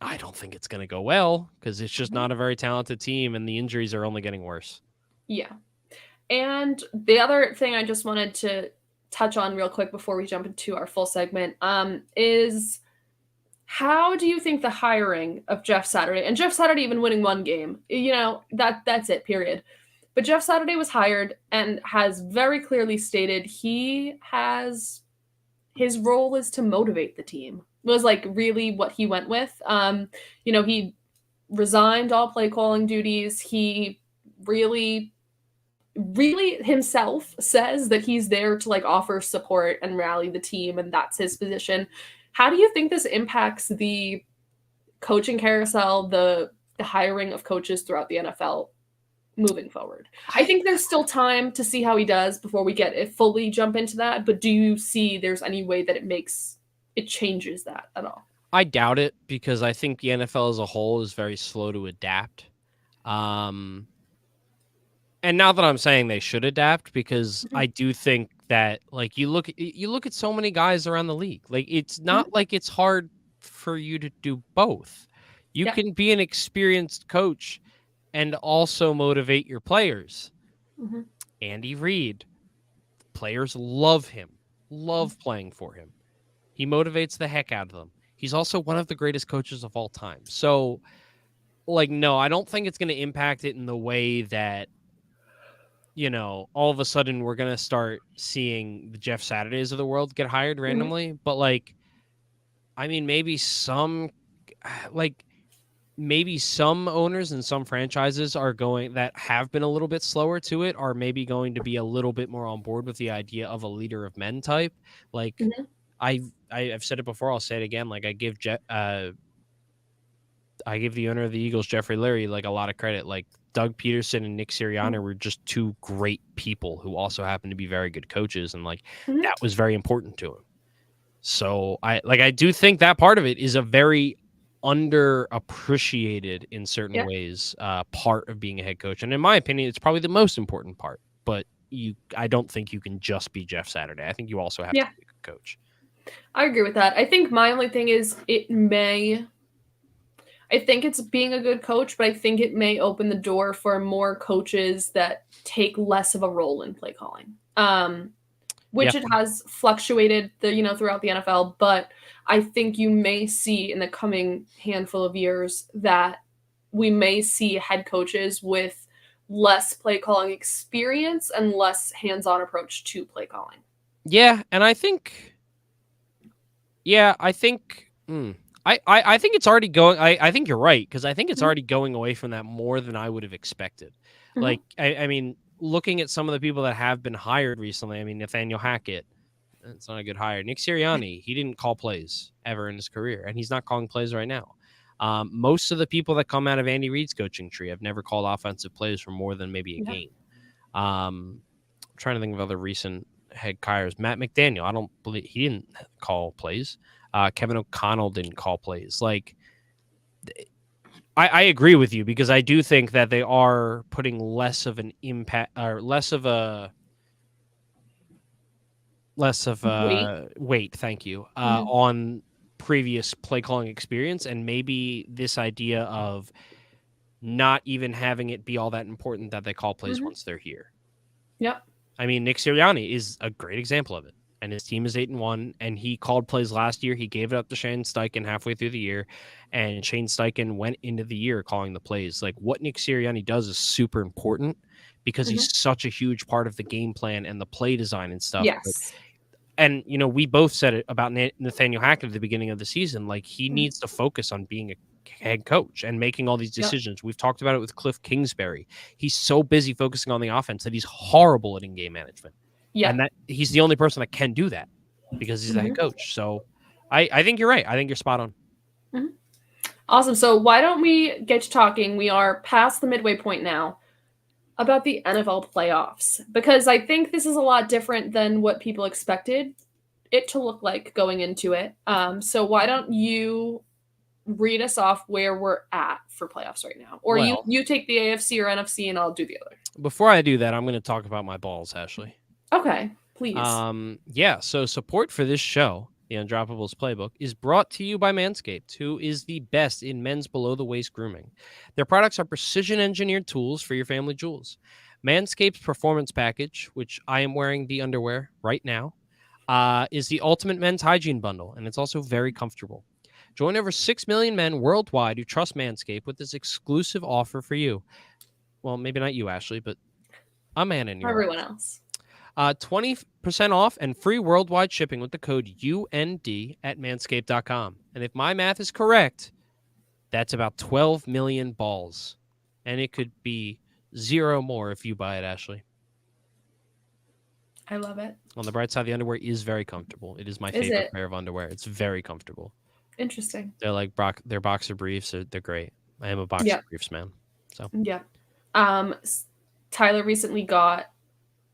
I don't think it's going to go well because it's just not a very talented team and the injuries are only getting worse. Yeah. And the other thing I just wanted to touch on real quick before we jump into our full segment is how do you think the hiring of Jeff Saturday, and Jeff Saturday even winning one game, you know, that's it, period. But Jeff Saturday was hired and has very clearly stated his role is to motivate the team. Was like really what he went with. You know, he resigned all play calling duties. He really himself says that he's there to like offer support and rally the team, and that's his position. How do you think this impacts the coaching carousel, the hiring of coaches throughout the NFL moving forward? I think there's still time to see how he does before we fully jump into that. But do you see there's any way that it changes that at all? I doubt it because I think the NFL as a whole is very slow to adapt. And not that I'm saying they should adapt because I do think that like you look at so many guys around the league. Like it's not like it's hard for you to do both. You can be an experienced coach and also motivate your players. Andy Reid, players love him, love playing for him. He motivates the heck out of them. He's also one of the greatest coaches of all time. So, like, no, I don't think it's going to impact it in the way that, you know, all of a sudden we're going to start seeing the Jeff Saturdays of the world get hired randomly. But, like, I mean, maybe some owners and some franchises that have been a little bit slower to it are maybe going to be a little bit more on board with the idea of a leader of men type. Like, I've said it before. I'll say it again. Like I give the owner of the Eagles, Jeffrey Lurie, like a lot of credit. Like Doug Peterson and Nick Sirianni were just two great people who also happen to be very good coaches, and like that was very important to him. So I do think that part of it is a very underappreciated in certain ways part of being a head coach, and in my opinion, it's probably the most important part. But I don't think you can just be Jeff Saturday. I think you also have to be a good coach. I agree with that. I think my only thing is I think it's being a good coach, but I think it may open the door for more coaches that take less of a role in play calling, which it has fluctuated throughout the NFL. But I think you may see in the coming handful of years that we may see head coaches with less play calling experience and less hands-on approach to play calling. Yeah, and I think... I think it's already going. I think you're right because I think it's already going away from that more than I would have expected. Like, I mean, looking at some of the people that have been hired recently, I mean, Nathaniel Hackett, it's not a good hire. Nick Sirianni, he didn't call plays ever in his career, and he's not calling plays right now. Most of the people that come out of Andy Reid's coaching tree have never called offensive plays for more than maybe a game. I'm trying to think of other recent head hires. Matt McDaniel, I don't believe he didn't call plays. Kevin O'Connell didn't call plays. Like, I agree with you because I do think that they are putting less of an impact or less of a weight. Thank you. On previous play calling experience, and maybe this idea of not even having it be all that important that they call plays once they're here. Yep. I mean, Nick Sirianni is a great example of it. And his team is 8-1, and he called plays last year. He gave it up to Shane Steichen halfway through the year, and Shane Steichen went into the year calling the plays. Like, what Nick Sirianni does is super important because he's such a huge part of the game plan and the play design and stuff. Yes. And, you know, we both said it about Nathaniel Hackett at the beginning of the season. Like, he needs to focus on being a head coach and making all these decisions. We've talked about it with Cliff Kingsbury. He's so busy focusing on the offense that he's horrible at in-game management. Yeah. And that he's the only person that can do that because he's the head coach. So I think you're right. I think you're spot on. Awesome. So why don't we get to talking? We are past the midway point now about the NFL playoffs, because I think this is a lot different than what people expected it to look like going into it. So why don't you read us off where we're at for playoffs right now? Or you take the AFC or NFC and I'll do the other. Before I do that, I'm going to talk about my balls, Ashley. Okay, please. So support for this show, the Undroppables Playbook, is brought to you by Manscaped, who is the best in men's below-the-waist grooming. Their products are precision-engineered tools for your family jewels. Manscaped's Performance Package, which I am wearing the underwear right now, is the ultimate men's hygiene bundle, and it's also very comfortable. Join over 6 million men worldwide who trust Manscaped with this exclusive offer for you. Well, maybe not you, Ashley, but a man in your everyone else. 20% off and free worldwide shipping with the code UND at manscaped.com. And if my math is correct, that's about 12 million balls. And it could be 0 more if you buy it, Ashley. I love it. On the bright side, the underwear is very comfortable. It is my favorite pair of underwear. It's very comfortable. Interesting. They're like they're boxer briefs. They're great. I am a boxer briefs man. So yeah. Tyler recently got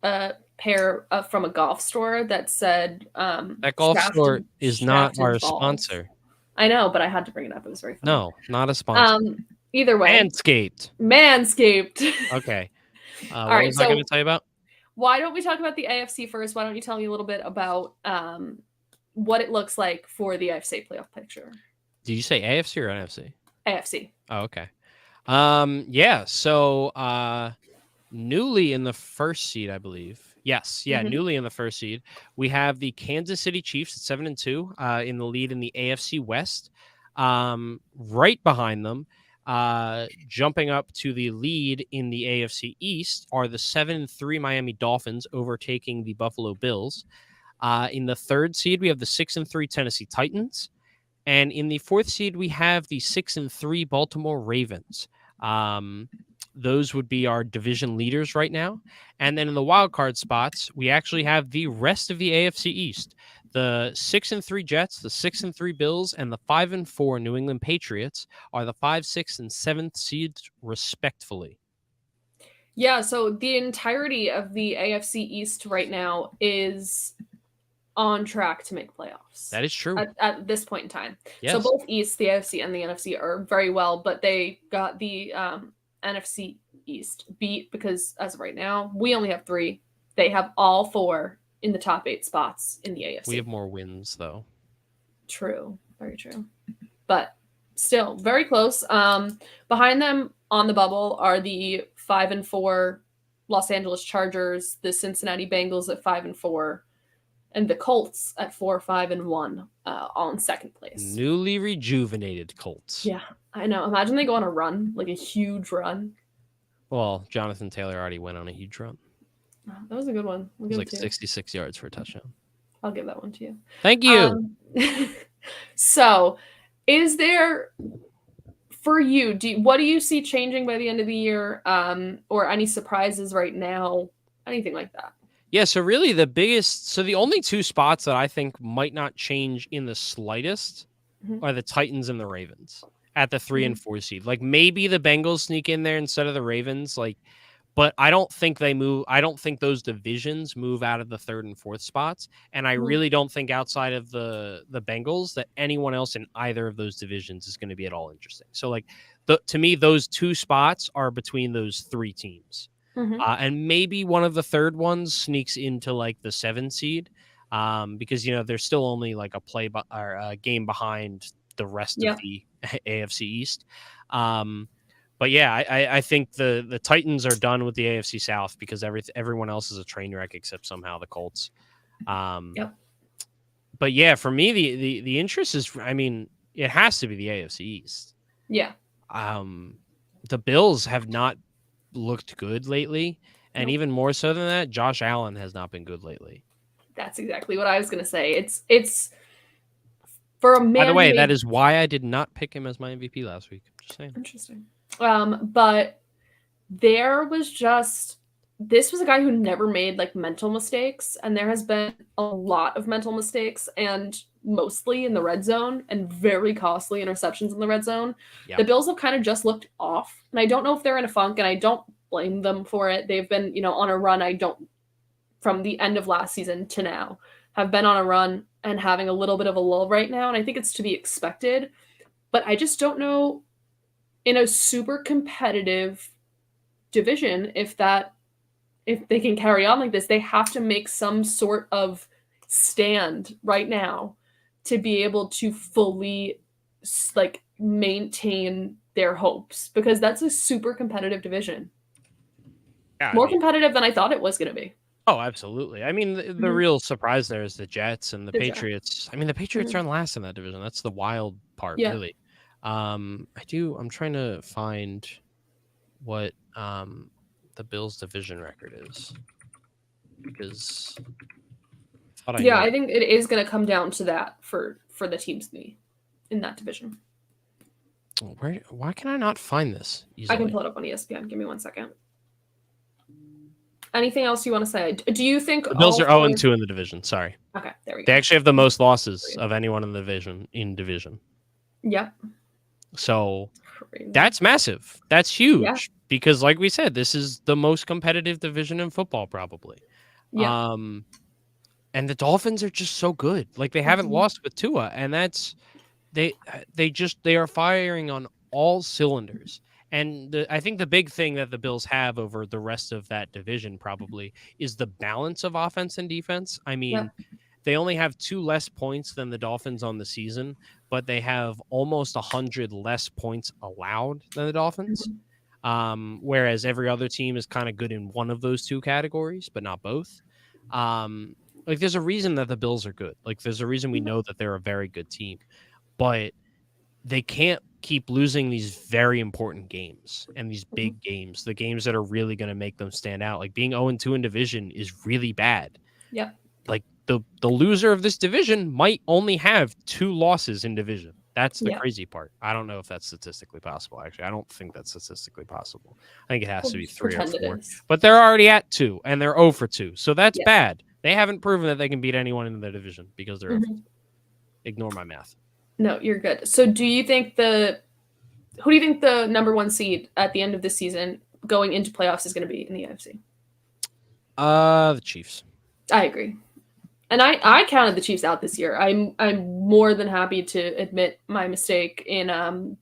a pair from a golf store that said that golf store is not our sponsor. I know, but I had to bring it up. It was very funny. No, not a sponsor. Either way. Manscaped. Okay. All what right, was I going to tell you about? Why don't we talk about the AFC first? Why don't you tell me a little bit about what it looks like for the AFC playoff picture? Did you say AFC or NFC? AFC. Oh, okay. So newly in the first seed, I believe. Yes, newly in the first seed, we have the Kansas City Chiefs at 7-2 in the lead in the AFC West. Right behind them, jumping up to the lead in the AFC East are the 7-3 Miami Dolphins, overtaking the Buffalo Bills. In the third seed, we have the 6-3 Tennessee Titans. And in the fourth seed, we have the 6-3 Baltimore Ravens. Those would be our division leaders right now. And then in the wild card spots, we actually have the rest of the AFC East. The 6-3 Jets, the 6-3 Bills, and the 5-4 New England Patriots are the 5, 6, and 7th seeds, respectfully. Yeah, so the entirety of the AFC East right now is on track to make playoffs. That is true. At this point in time. Yes. So both East, the AFC and the NFC, are very well, but they got the NFC East beat because as of right now, we only have 3. They have all 4 in the top 8 spots in the AFC. We have more wins, though. True. Very true. But still, very close. Behind them on the bubble are the 5-4 Los Angeles Chargers, the Cincinnati Bengals at 5-4, and the Colts at 4-5-1, all in second place. Newly rejuvenated Colts. Yeah, I know. Imagine they go on a run, like a huge run. Well, Jonathan Taylor already went on a huge run. Oh, that was a good one. It was like 66 yards for a touchdown. I'll give that one to you. Thank you. So, is there, for you, what do you see changing by the end of the year, or any surprises right now, anything like that? Yeah, so really the only 2 spots that I think might not change in the slightest are the Titans and the Ravens at the 3 and 4 seed. Like maybe the Bengals sneak in there instead of the Ravens, but I don't think they move. I don't think those divisions move out of the 3rd and 4th spots. And I really don't think outside of the Bengals that anyone else in either of those divisions is going to be at all interesting. So to me, those 2 spots are between those 3 teams. And maybe one of the third ones sneaks into the 7 seed. because they're still only like a game behind the rest of the AFC East. But yeah, I think the Titans are done with the AFC South because everyone else is a train wreck except somehow the Colts. But yeah, for me, the interest is, I mean, it has to be the AFC East. Yeah. The Bills have not looked good lately, and even more so than that, Josh Allen has not been good lately. That's exactly what I was going to say. It's for a man. By the way, that is why I did not pick him as my MVP last week. Just saying. Interesting. But this was a guy who never made like mental mistakes, and there has been a lot of mental mistakes, and mostly in the red zone, and very costly interceptions in the red zone. Yep. The Bills have kind of just looked off, and I don't know if they're in a funk, and I don't blame them for it. They've been, on a run. From the end of last season to now, have been on a run and having a little bit of a lull right now, and I think it's to be expected. But I just don't know, in a super competitive division, if they can carry on like this. They have to make some sort of stand right now to be able to fully like maintain their hopes, because that's a super competitive division. More competitive than I thought it was going to be. Oh, absolutely. I mean, the real surprise there is the Jets and the Patriots. I mean, the Patriots are in last in that division. That's the wild part, really. I'm trying to find what the Bills' division record is, because I think it is going to come down to that for the teams in that division. Why can I not find this easily? I can pull it up on ESPN. Give me 1 second. Anything else you want to say? Do you think the Bills are 0-2 in the division? Sorry. Okay, there we go. They actually have the most losses of anyone in the division. Yep. So that's massive. That's huge because, like we said, this is the most competitive division in football, probably. Yeah. And the Dolphins are just so good. Like, they haven't lost with Tua, and that's they are firing on all cylinders. And I think the big thing that the Bills have over the rest of that division probably is the balance of offense and defense. I mean, they only have 2 less points than the Dolphins on the season, but they have almost 100 less points allowed than the Dolphins. Whereas every other team is kind of good in one of those 2 categories, but not both. Like, there's a reason that the Bills are good. Like, there's a reason we know that they're a very good team, but they can't keep losing these very important games and these big games, the games that are really going to make them stand out. Like, being 0-2 in division is really bad. Yeah. Like, the loser of this division might only have 2 losses in division. That's the crazy part. I don't know if that's statistically possible. Actually, I don't think that's statistically possible. I think it has to be 3 or 4. But they're already at 2, and they're 0-2. So that's bad. They haven't proven that they can beat anyone in the division because they're 0-2. Ignore my math. No, you're good. So who do you think the number 1 seed at the end of this season going into playoffs is going to be in the AFC? The Chiefs. I agree. And I counted the Chiefs out this year. I'm more than happy to admit my mistake in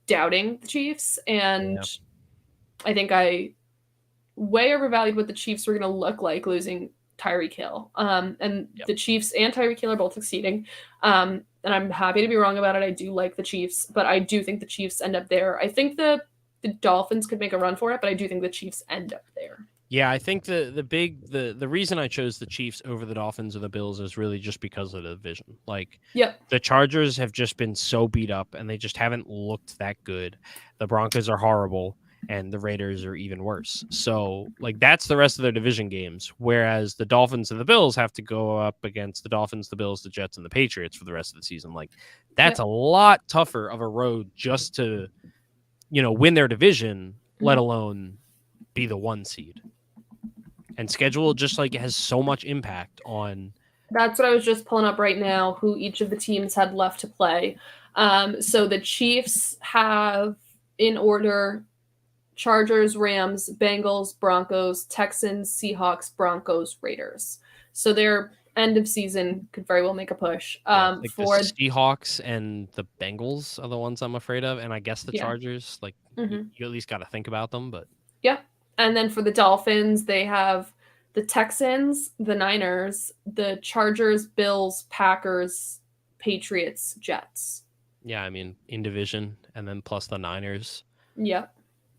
doubting the Chiefs. And I think I way overvalued what the Chiefs were going to look like losing Tyreek Hill. The Chiefs and Tyreek Hill are both succeeding. And I'm happy to be wrong about it. I do like the Chiefs, but I do think the Chiefs end up there. I think the Dolphins could make a run for it, but I do think the Chiefs end up there. Yeah, I think the reason I chose the Chiefs over the Dolphins or the Bills is really just because of the division. Like, the Chargers have just been so beat up, and they just haven't looked that good. The Broncos are horrible, and the Raiders are even worse. So, like, that's the rest of their division games, whereas the Dolphins and the Bills have to go up against the Dolphins, the Bills, the Jets, and the Patriots for the rest of the season. Like, that's a lot tougher of a road just to, win their division, let alone be the 1 seed. And schedule just, like, has so much impact on... That's what I was just pulling up right now, who each of the teams had left to play. So the Chiefs have, in order... Chargers, Rams, Bengals, Broncos, Texans, Seahawks, Broncos, Raiders. So their end of season could very well make a push. For the Seahawks and the Bengals are the ones I'm afraid of, and I guess the Chargers. Like, you at least got to think about them. But and then for the Dolphins, they have the Texans, the Niners, the Chargers, Bills, Packers, Patriots, Jets. Yeah, I mean, in division, and then plus the Niners. Yep.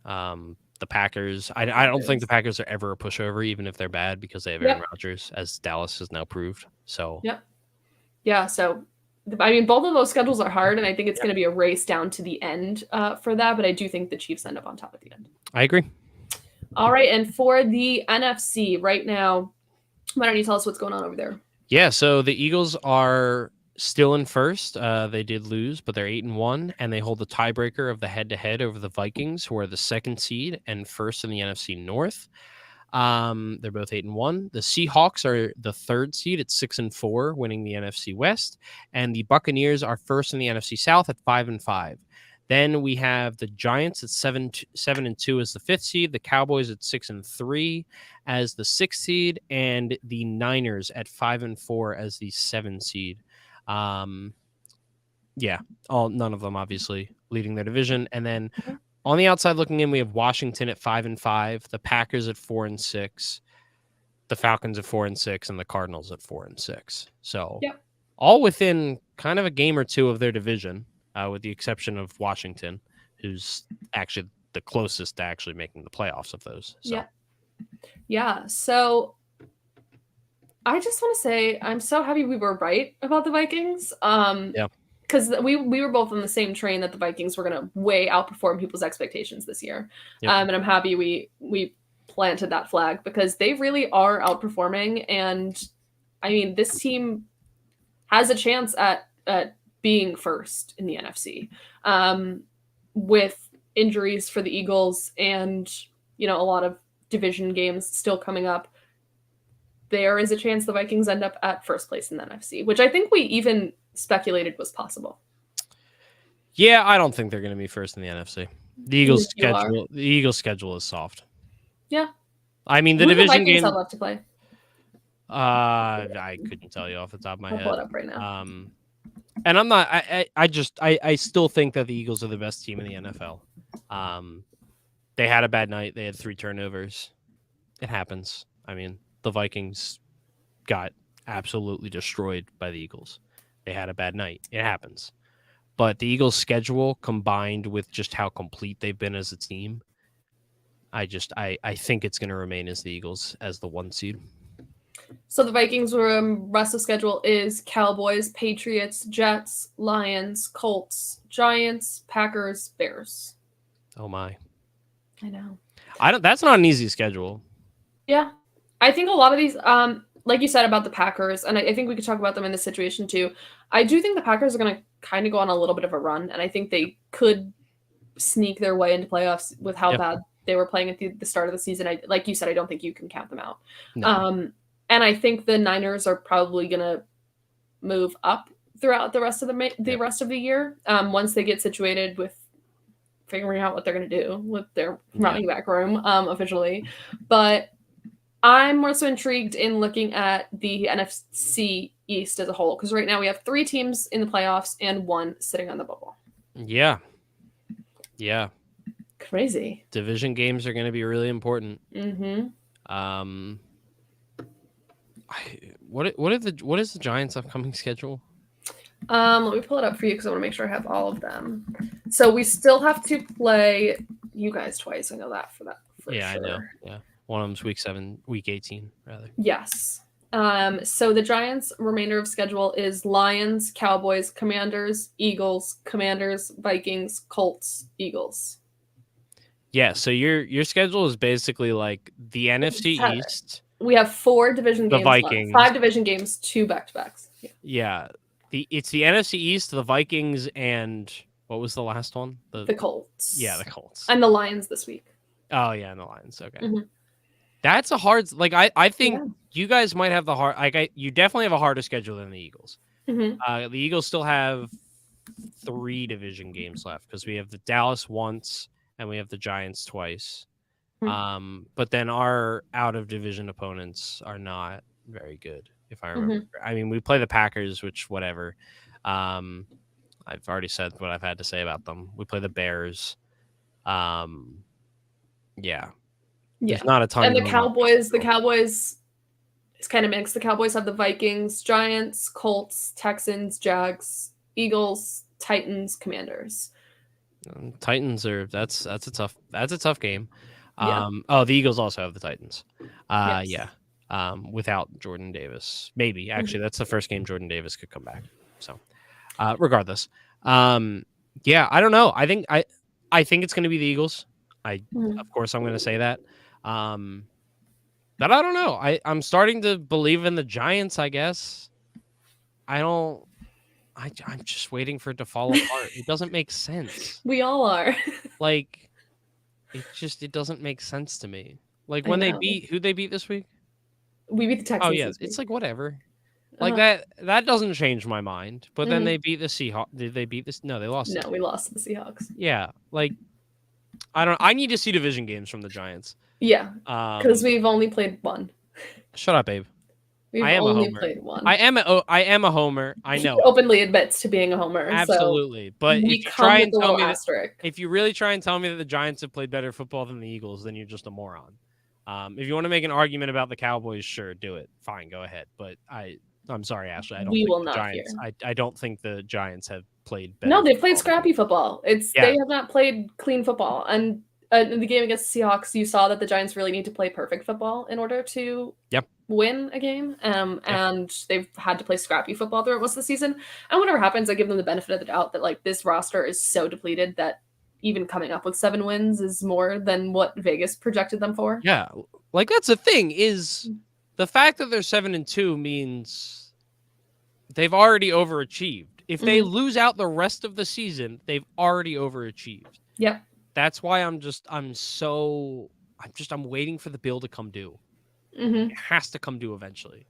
The Packers. I don't think the Packers are ever a pushover, even if they're bad, because they have Aaron Rodgers, as Dallas has now proved. So. Yep. Yeah. So, I mean, both of those schedules are hard, and I think it's going to be a race down to the end for that. But I do think the Chiefs end up on top at the end. I agree. All right, and for the NFC right now, why don't you tell us what's going on over there? Yeah, so the Eagles are still in first. They did lose, but they're 8-1, and they hold the tiebreaker of the head-to-head over the Vikings, who are the second seed and first in the NFC North. They're both 8-1. The Seahawks are the third seed at 6-4, winning the NFC West, and the Buccaneers are first in the NFC South at 5-5. Then we have the Giants at 7-2 as the fifth seed, the Cowboys at 6-3 as the sixth seed, and the Niners at 5-4 as the seventh seed. None of them obviously leading their division. And then on the outside looking in, we have Washington at 5-5, the Packers at 4-6, the Falcons at 4-6, and the Cardinals at 4-6. So all within kind of a game or two of their division. With the exception of Washington, who's actually the closest to actually making the playoffs of those. So. Yeah. So I just want to say I'm so happy we were right about the Vikings. Because we were both on the same train that the Vikings were going to way outperform people's expectations this year. And I'm happy we planted that flag because they really are outperforming. And I mean, this team has a chance at being first in the NFC with injuries for the Eagles and, a lot of division games still coming up. There is a chance the Vikings end up at first place in the NFC, which I think we even speculated was possible. Yeah, I don't think they're going to be first in the NFC. The Eagles' schedule is soft. Yeah. I mean, the Who division the Vikings game have left to play? I couldn't tell you off the top of my head. I'll pull it up right now. And I'm not. I still think that the Eagles are the best team in the NFL. They had a bad night. They had 3 turnovers. It happens. I mean, the Vikings got absolutely destroyed by the Eagles. They had a bad night. It happens. But the Eagles' schedule, combined with just how complete they've been as a team, I think it's going to remain as the Eagles as the 1 seed. So the Vikings' rest of schedule is Cowboys, Patriots, Jets, Lions, Colts, Giants, Packers, Bears. Oh my! I know. That's not an easy schedule. Yeah, I think a lot of these, like you said about the Packers, and I think we could talk about them in this situation too. I do think the Packers are going to kind of go on a little bit of a run, and I think they could sneak their way into playoffs with how bad they were playing at the start of the season. Like you said, I don't think you can count them out. No. And I think the Niners are probably going to move up throughout the rest of the year once they get situated with figuring out what they're going to do with their running back room officially. But I'm more so intrigued in looking at the NFC East as a whole because right now we have 3 teams in the playoffs and 1 sitting on the bubble. Yeah. Crazy. Division games are going to be really important. Mm-hmm. What is the Giants' upcoming schedule? Let me pull it up for you because I want to make sure I have all of them. So we still have to play you guys twice. I know that for sure. I know. Yeah, one of them's week 18 rather. Yes. So the Giants' remainder of schedule is Lions, Cowboys, Commanders, Eagles, Commanders, Vikings, Colts, Eagles. Yeah. So your schedule is basically like the NFC East. We have 4 division games. The Vikings. Left. 5 division games, 2 back-to-backs. Yeah. It's the NFC East, the Vikings, and what was the last one? The Colts. Yeah, the Colts. And the Lions this week. Oh, yeah, and the Lions. Okay. Mm-hmm. That's a hard... I think you guys might have the hard... you definitely have a harder schedule than the Eagles. Mm-hmm. The Eagles still have 3 division games left because we have the Dallas once and we have the Giants twice. But then our out-of-division opponents are not very good, if I remember. I mean, we play the Packers, which whatever. I've already said what I've had to say about them. We play the Bears. There's not a ton. And the Cowboys It's kind of mixed. The Cowboys have the Vikings, Giants, Colts, Texans, Jags, Eagles, Titans, Commanders. Titans are that's a tough game. Yeah. The Eagles also have the Titans. Yes. Yeah. Without Jordan Davis, maybe actually that's the first game Jordan Davis could come back. So, regardless, yeah, I don't know. I think it's going to be the Eagles. Of course, I'm going to say that. But I don't know. I'm starting to believe in the Giants. I guess. I'm just waiting for it to fall apart. It doesn't make sense. We all are. Like, it doesn't make sense to me. Like when they beat who they beat this week. We beat the Texans. Oh yeah, it's like whatever. Like that doesn't change my mind. But then they beat the Seahawks. Did they beat this? No, they lost. No, we lost to the Seahawks. Yeah, like I need to see division games from the Giants. Yeah, because we've only played one. Shut up, babe. I am only played one. I am a homer. I know. He openly admits to being a homer. Absolutely, so but if you try and tell me if you really try and tell me that the Giants have played better football than the Eagles, then you're just a moron. If you want to make an argument about the Cowboys, sure, do it. Fine, go ahead. But I'm sorry, Ashley. I don't think the Giants have played better. No, they've played scrappy football. They have not played clean football. And in the game against the Seahawks, you saw that the Giants really need to play perfect football in order to win a game. And they've had to play scrappy football throughout most of the season. And whatever happens, I give them the benefit of the doubt that like this roster is so depleted that even coming up with 7 wins is more than what Vegas projected them for. Yeah, like that's the thing is the fact that they're 7-2 means they've already overachieved. If they lose out the rest of the season, they've already overachieved. Yep. That's why I'm waiting for the bill to come due. It has to come due eventually.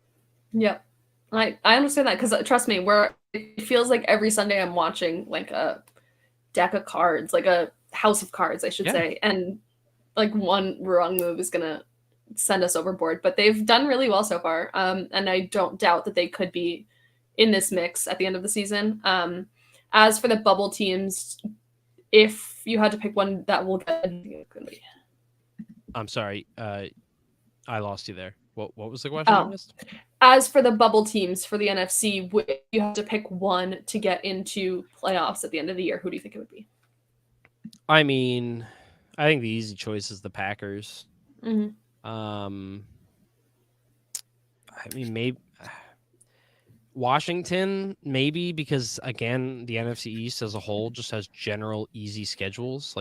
Yep. I understand that because trust me, it feels like every Sunday I'm watching like a deck of cards, like a house of cards, I should say. And like one wrong move is going to send us overboard, but they've done really well so far. And I don't doubt that they could be in this mix at the end of the season. As for the bubble teams, if you had to pick one that will get... I'm sorry. I lost you there. What was the question? As for the bubble teams for the NFC, if you have to pick one to get into playoffs at the end of the year, who do you think it would be? I mean, I think the easy choice is the Packers. I mean, maybe Washington, maybe because again, the NFC East as a whole just has generally easy schedules.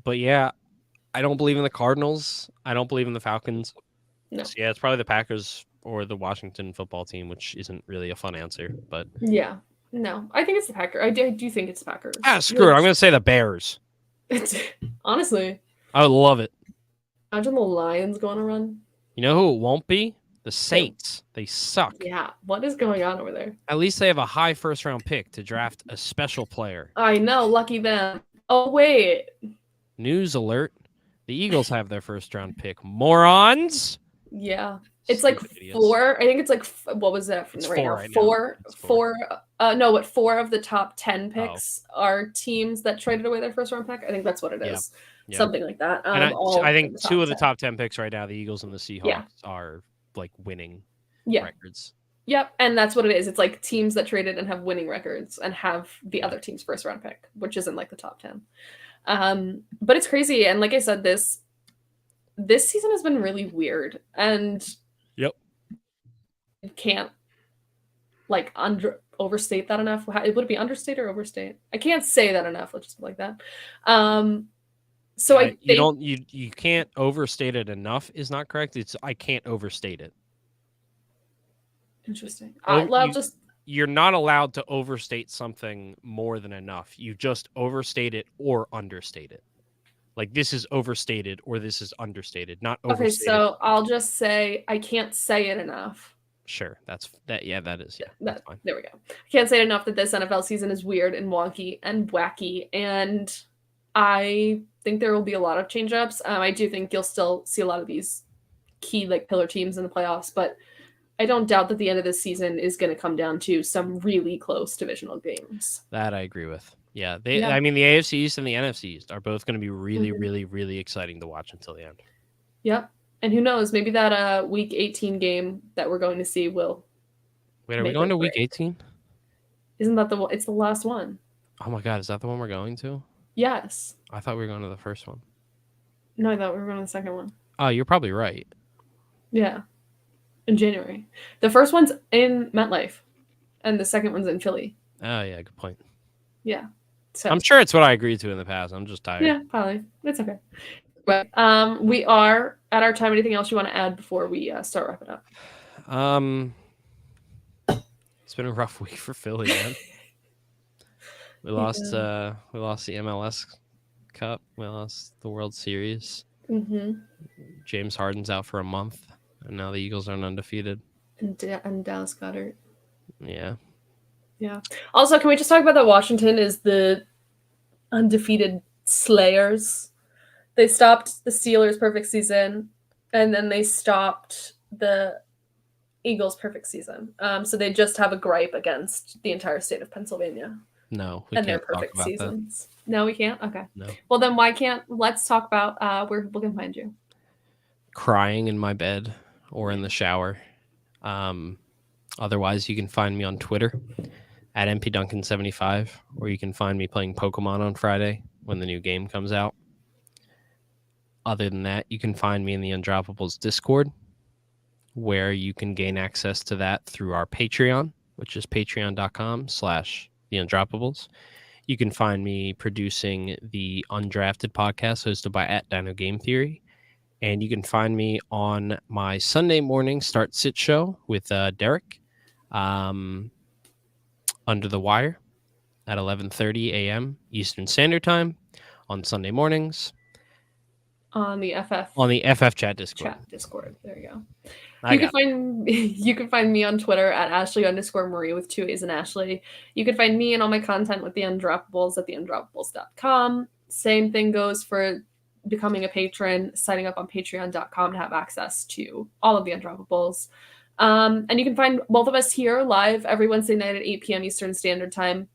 But yeah, I don't believe in the Cardinals. I don't believe in the Falcons. No. So yeah, it's probably the Packers or the Washington football team, which isn't really a fun answer. But yeah, no, I think it's the Packers. I do think it's the Packers. Screw it. I'm going to say the Bears. Honestly, I would love it. Imagine the Lions going to run. You know who it won't be? The Saints. They suck. Yeah, what is going on over there? At least they have a high first-round pick to draft a special player. I know, lucky them. Oh, wait. News alert. The Eagles have their first-round pick. Morons! Yeah. It's like idiots. 4. I think it's like, what was that from right now? Four. But 4 of the top 10 picks are teams that traded away their first-round pick. I think that's what it is. Yeah. Something like that. And I think 2 of the top 10 picks right now, the Eagles and the Seahawks, are like winning records. Yep, and that's what it is. It's like teams that traded and have winning records and have the other team's first-round pick, which isn't like the top 10. But it's crazy, and like I said, this season has been really weird, and can't like overstate that enough. Would it be understate or overstate? I can't say that enough. Let's just put it like that. So I think you can't overstate it enough is not correct. It's I can't overstate it. Interesting. You're not allowed to overstate something more than enough. You just overstate it or understate it. Like this is overstated or this is understated, not overstated. Okay, so I'll just say I can't say it enough. Sure, that's that. Yeah, that is. Yeah, that's fine. There we go. I can't say it enough that this NFL season is weird and wonky and wacky, and I think there will be a lot of change-ups. I do think you'll still see a lot of these key like pillar teams in the playoffs, but I don't doubt that the end of this season is going to come down to some really close divisional games. That I agree with. Yeah, Yeah. I mean, the AFC East and the NFC East are both going to be really, Mhm. really, really exciting to watch until the end. Yep. And who knows? Maybe that week 18 game that we're going to see will. Wait, are we going to week 18? Isn't that it's the last one? Oh my God, is that the one we're going to? Yes. I thought we were going to the first one. No, I thought we were going to the second one. Oh, you're probably right. Yeah. In January. The first one's in MetLife, and the second one's in Philly. Oh, yeah, good point. Yeah. So I'm sure it's what I agreed to in the past. I'm just tired. yeah, probably. It's okay. But we are at our time. Anything else you want to add before we start wrapping up? It's been a rough week for Philly, man. We lost the MLS Cup. We lost the World Series. Mm-hmm. James Harden's out for a month, and now the Eagles are undefeated. And Dallas Goedert. Yeah. Yeah. Also, can we just talk about that Washington is the undefeated slayers? They stopped the Steelers' perfect season, and then they stopped the Eagles' perfect season. So they just have a gripe against the entire state of Pennsylvania. No, we and can't their perfect talk about seasons. That. No, we can't? Okay. No. Well, then let's talk about where people can find you. Crying in my bed or in the shower. Otherwise, you can find me on Twitter at mpduncan75, or you can find me playing Pokemon on Friday when the new game comes out. Other than that, you can find me in the Undroppables Discord, where you can gain access to that through our Patreon, which is patreon.com/theundroppables. You can find me producing the Undrafted podcast hosted by @DinoGameTheory. And you can find me on my Sunday morning Start Sit show with Derek, Under the Wire, at 11:30 a.m. Eastern Standard Time on Sunday mornings. On the FF Chat Discord. There you go. You can find me on Twitter at Ashley_Marie with 2 A's in Ashley. You can find me and all my content with the Undroppables at theundroppables.com. Same thing goes for becoming a patron, signing up on patreon.com to have access to all of the Undroppables. And you can find both of us here live every Wednesday night at 8 p.m. Eastern Standard Time.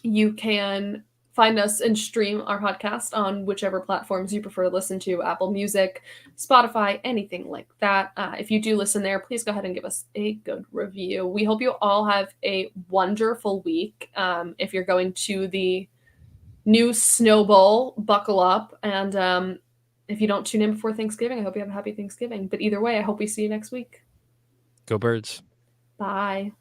You can find us and stream our podcast on whichever platforms you prefer to listen to, Apple Music, Spotify, anything like that. If you do listen there, please go ahead and give us a good review. We hope you all have a wonderful week. If you're going to the new Snow Bowl, buckle up. And if you don't tune in before Thanksgiving, I hope you have a happy Thanksgiving. But either way, I hope we see you next week. Go Birds. Bye.